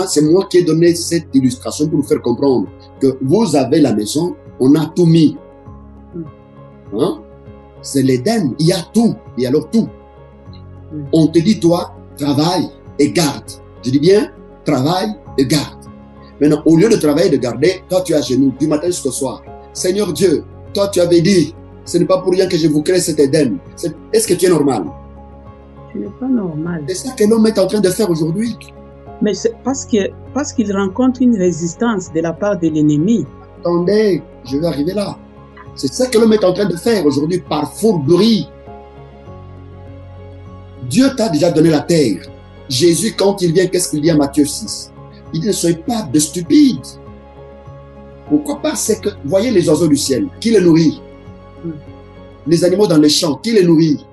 S4: C'est moi qui ai donné cette illustration pour vous faire comprendre que vous avez la maison, on a tout mis. Hein? C'est l'Éden. Il y a tout. Il y a alors tout. On te dit, toi, travaille et garde. Je dis bien, travaille et garde. Maintenant, au lieu de travailler et de garder, toi, tu es à genoux du matin jusqu'au soir. Seigneur Dieu, toi, tu avais dit, ce n'est pas pour rien que je vous crée cet Éden. Est-ce que tu es normal?
S3: Tu n'es pas normal.
S4: C'est ça que l'homme est en train de faire aujourd'hui.
S3: Mais c'est parce qu'il rencontre une résistance de la part de l'ennemi.
S4: Attendez, je vais arriver là. C'est ça que l'homme est en train de faire aujourd'hui par fourberie. Dieu t'a déjà donné la terre. Jésus, quand il vient, qu'est-ce qu'il dit à Matthieu 6? Il dit, ne soyez pas de stupides. Pourquoi? Parce que, voyez les oiseaux du ciel, qui les nourrit? Les animaux dans les champs, qui les nourrit?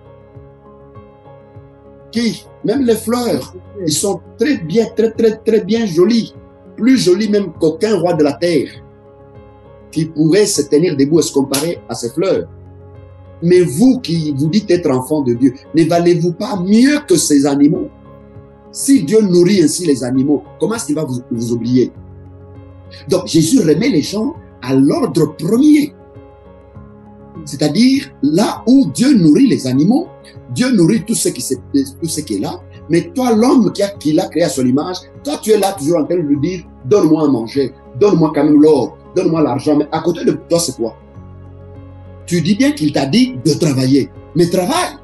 S4: Qui? Même les fleurs, ils sont très bien, très bien jolis. Plus jolis même qu'aucun roi de la terre qui pourrait se tenir debout et se comparer à ces fleurs. Mais vous qui vous dites être enfant de Dieu, ne valez-vous pas mieux que ces animaux? Si Dieu nourrit ainsi les animaux, comment est-ce qu'il va vous oublier? Donc Jésus remet les gens à l'ordre premier. C'est-à-dire là où Dieu nourrit les animaux, Dieu nourrit tout ce qui est là, mais toi l'homme qui l'a créé à son image, toi tu es là toujours en train de lui dire, donne-moi à manger, donne-moi quand même l'or, donne-moi l'argent. Mais à côté de toi, c'est quoi? Tu dis bien qu'il t'a dit de travailler. Mais travaille.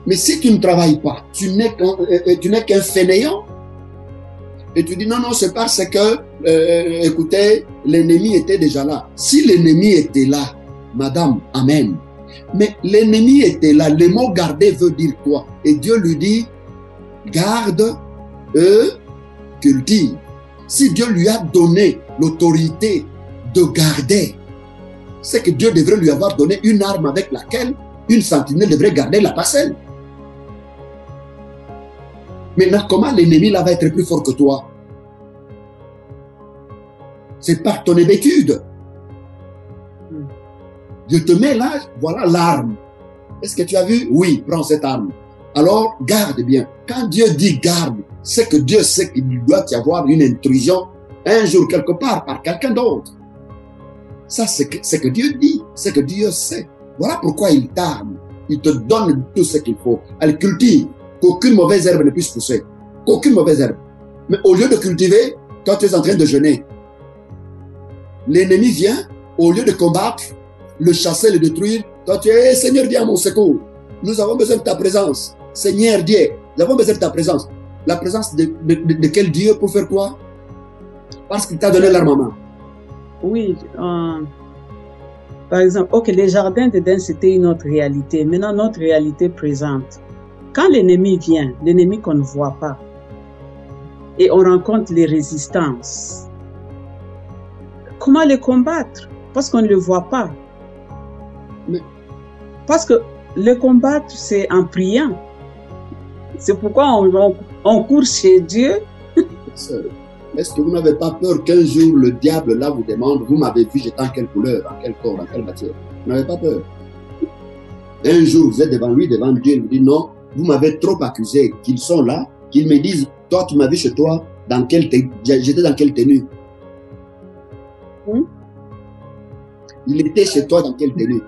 S4: Mais si tu ne travailles pas, tu n'es qu'un fainéant. Et tu dis non, non, c'est parce que, écoutez, l'ennemi était déjà là. Si l'ennemi était là, madame, amen. Mais l'ennemi était là. Le mot garder veut dire quoi? Et Dieu lui dit, garde, cultive. Si Dieu lui a donné l'autorité de garder, c'est que Dieu devrait lui avoir donné une arme avec laquelle une sentinelle devrait garder la parcelle. Maintenant, comment l'ennemi là va être plus fort que toi? C'est par ton habitude. Je te mets là, voilà l'arme. Est-ce que tu as vu? Oui, prends cette arme. Alors, garde bien. Quand Dieu dit garde, c'est que Dieu sait qu'il doit y avoir une intrusion un jour quelque part par quelqu'un d'autre. Ça, c'est que Dieu dit, c'est que Dieu sait. Voilà pourquoi il t'arme. Il te donne tout ce qu'il faut. Elle cultive. Qu'aucune mauvaise herbe ne puisse pousser. Qu'aucune mauvaise herbe. Mais au lieu de cultiver, quand tu es en train de jeûner, l'ennemi vient, au lieu de combattre, le chasser, le détruire, toi tu es, Seigneur, viens à mon secours. Nous avons besoin de ta présence. Seigneur Dieu, nous avons besoin de ta présence. La présence de quel Dieu pour faire quoi? Parce qu'il t'a donné l'armement.
S3: Oui, par exemple, ok, les jardins d'Éden, c'était une autre réalité. Maintenant, notre réalité présente. Quand l'ennemi vient, l'ennemi qu'on ne voit pas, et on rencontre les résistances, comment les combattre? Parce qu'on ne le voit pas.
S4: Mais...
S3: Parce que le combattre, c'est en priant. C'est pourquoi on court chez Dieu.
S4: Est-ce que vous n'avez pas peur qu'un jour le diable là vous demande, vous m'avez vu, j'étais en quelle couleur, en quel corps, en quelle matière? Vous n'avez pas peur. Un jour, vous êtes devant lui, devant Dieu, il vous dit non, vous m'avez trop accusé, qu'ils sont là, qu'ils me disent, toi tu m'as vu chez toi, j'étais dans quelle tenue? Il était chez toi dans quelle tenue?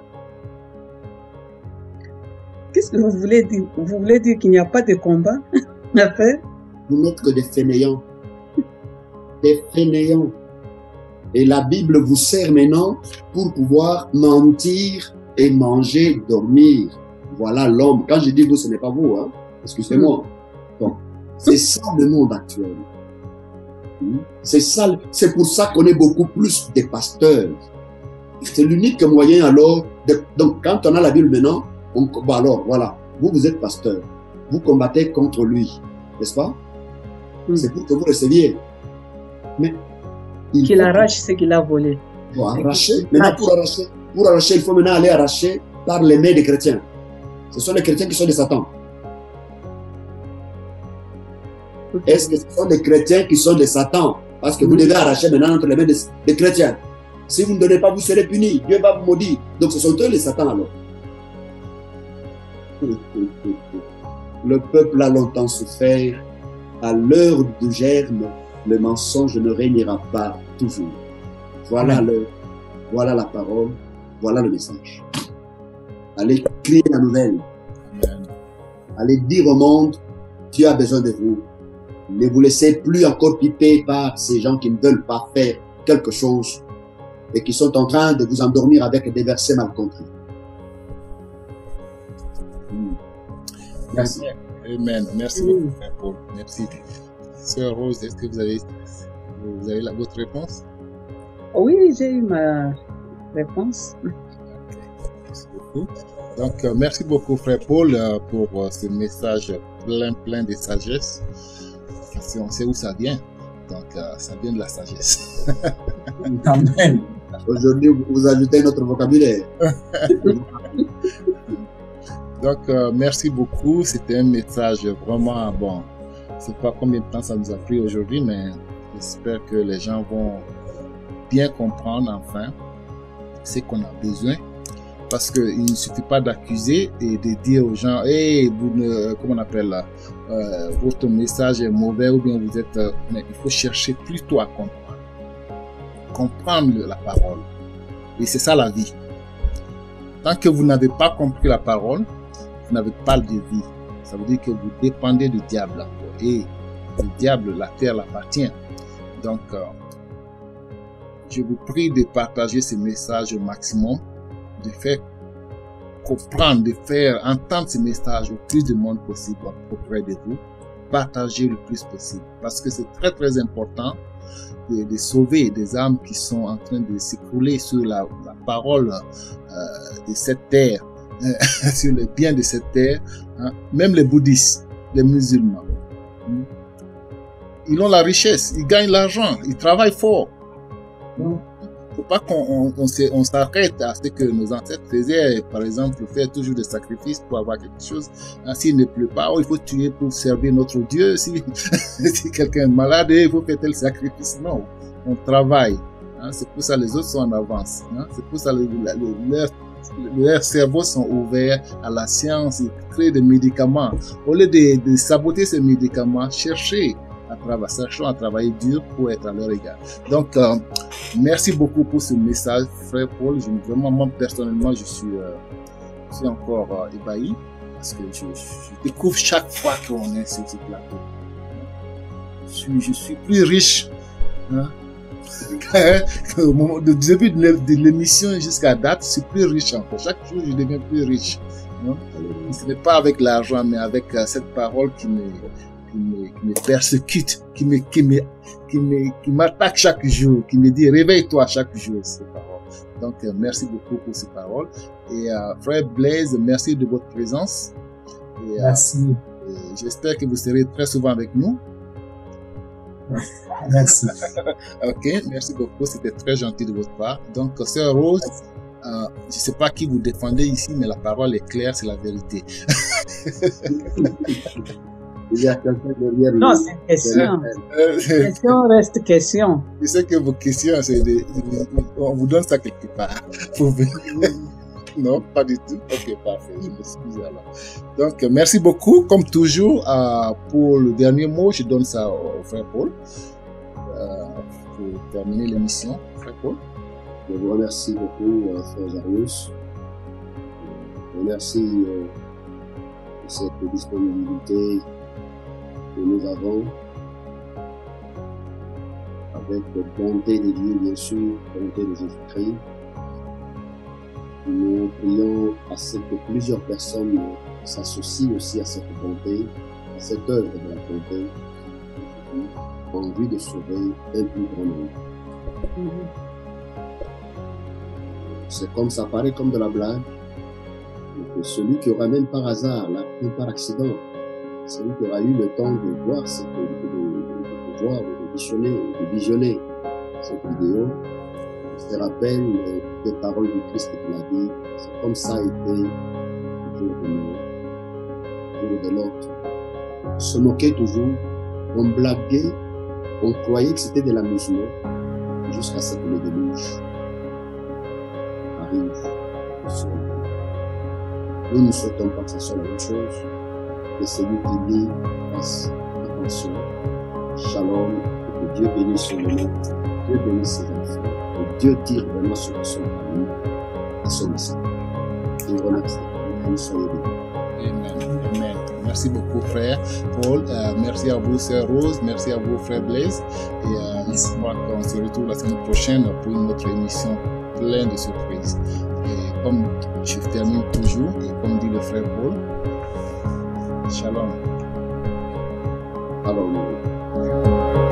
S3: Qu'est-ce que vous voulez dire? Vous voulez dire qu'il n'y a pas de combat à faire?
S4: Vous n'êtes que des fainéants. Des fainéants. Et la Bible vous sert maintenant pour pouvoir mentir et manger, dormir. Voilà l'homme. Quand je dis vous, ce n'est pas vous, hein. Excusez-moi. Donc, c'est ça le monde actuel. C'est ça, c'est pour ça qu'on est beaucoup plus des pasteurs. C'est l'unique moyen alors. Donc, quand on a la Bible maintenant, alors, voilà. Vous êtes pasteur. Vous combattez contre lui. N'est-ce pas? C'est pour que vous receviez. Mais
S3: qu'il arrache ce qu'il a volé.
S4: Pour arracher. Maintenant, pour arracher, il faut maintenant aller arracher par les mains des chrétiens. Ce sont les chrétiens qui sont des Satan. Est-ce que ce sont des chrétiens qui sont des Satan? Parce que vous devez arracher maintenant entre les mains des chrétiens. Si vous ne donnez pas, vous serez punis. Dieu va vous maudire. Donc ce sont eux les Satan alors. Le peuple a longtemps souffert. À l'heure du germe, le mensonge ne régnera pas toujours. Voilà voilà la parole, voilà le message. Allez crier la nouvelle. Allez dire au monde, Dieu a besoin de vous. Ne vous laissez plus encore piper par ces gens qui ne veulent pas faire quelque chose et qui sont en train de vous endormir avec des versets mal compris.
S1: Merci. Amen. Merci beaucoup, Frère Paul. Merci. Sœur Rose, est-ce que vous avez votre réponse?
S3: Oui, j'ai eu ma réponse.
S1: Okay. Merci beaucoup. Donc, merci beaucoup, Frère Paul, pour ce message plein de sagesse. Parce qu'on sait où ça vient. Donc, ça vient de la sagesse.
S2: Amen.
S4: Aujourd'hui, vous ajoutez notre vocabulaire.
S1: Donc, merci beaucoup. C'était un message vraiment bon. Je ne sais pas combien de temps ça nous a pris aujourd'hui, mais j'espère que les gens vont bien comprendre enfin ce qu'on a besoin. Parce qu'il ne suffit pas d'accuser et de dire aux gens, hey, vous ne, comment on appelle là, votre message est mauvais ou bien vous êtes, mais il faut chercher plutôt à comprendre. Comprendre la parole. Et c'est ça la vie. Tant que vous n'avez pas compris la parole, vous n'avez pas de vie. Ça veut dire que vous dépendez du diable. Et le diable, la terre l'appartient. Donc, je vous prie de partager ce message au maximum, de faire comprendre, de faire entendre ce message au plus de monde possible auprès de vous. Partagez le plus possible, parce que c'est très très important de sauver des âmes qui sont en train de s'écrouler sur la parole de cette terre, sur le bien de cette terre, hein. Même les bouddhistes, les musulmans, ils ont la richesse, ils gagnent l'argent, ils travaillent fort. Faut pas qu'on s'arrête à ce que nos ancêtres faisaient, par exemple, faire toujours des sacrifices pour avoir quelque chose. Hein, s'il ne pleut pas, il faut tuer pour servir notre Dieu. Si quelqu'un est malade, il faut faire tel sacrifice. Non, on travaille. Hein, c'est pour ça que les autres sont en avance. Hein, c'est pour ça que leurs cerveaux sont ouverts à la science. Ils créent des médicaments. Au lieu de saboter ces médicaments, cherchons à travailler dur pour être à leur égard. Donc, merci beaucoup pour ce message, frère Paul. Vraiment, moi, personnellement, je suis encore ébahi parce que je découvre chaque fois qu'on est sur ce plateau. Je suis plus riche, hein. Au moment du début de l'émission jusqu'à date, je suis plus riche encore. Chaque jour, je deviens plus riche. Hein. Ce n'est pas avec l'argent, mais avec cette parole qui me persécute, qui m'attaque chaque jour, qui me dit réveille-toi chaque jour, ces paroles. Donc merci beaucoup pour ces paroles. Et frère Blaise, merci de votre présence. Et,
S2: merci.
S1: J'espère que vous serez très souvent avec nous.
S2: Merci.
S1: Ok, merci beaucoup, c'était très gentil de votre part. Donc sœur Rose, je ne sais pas qui vous défendez ici, mais la parole est claire, c'est la vérité.
S4: Il y a quelqu'un derrière lui.
S3: Non, c'est une question. Question reste question.
S1: Je sais que vos questions, on vous donne ça quelque part. Non, pas du tout. Ok, parfait. Je m'excuse alors. Donc, merci beaucoup. Comme toujours, pour le dernier mot, je donne ça au frère Paul. Pour terminer l'émission, frère Paul.
S4: Je vous remercie beaucoup, frère Jarius. Je vous remercie de cette disponibilité que nous avons, avec la bonté de Dieu, bien sûr, la bonté de Jésus-Christ. Nous prions à ce que plusieurs personnes s'associent aussi à cette bonté, à cette œuvre de la bonté, en vue de sauver un plus grand nombre. C'est comme ça paraît comme de la blague, que celui qui aura même par hasard, même par accident, celui qui aura eu le temps de voir de visionner cette vidéo, se rappelle des paroles du Christ qu'il a dit. C'est comme ça a été le jour de Noël, le jour de l'autre. On se moquait toujours, on blaguait, on croyait que c'était de l'amusement, jusqu'à ce que le déluge arrive. Nous ne souhaitons pas que ce soit la même chose, que celui qui lit fasse attention. Shalom, et que Dieu bénisse son nom, Dieu bénisse ses enfants, et Dieu tire vraiment ceux qui sont parmi à son message. Je vous remercie. Soyez bénis.
S1: Amen. Amen. Merci beaucoup, frère Paul. Merci à vous, sœur Rose. Merci à vous, frère Blaise. Et je crois qu'on se retrouve la semaine prochaine pour une autre émission pleine de surprises. Et comme je termine toujours, et comme dit le frère Paul, Shalom.
S4: Shalom.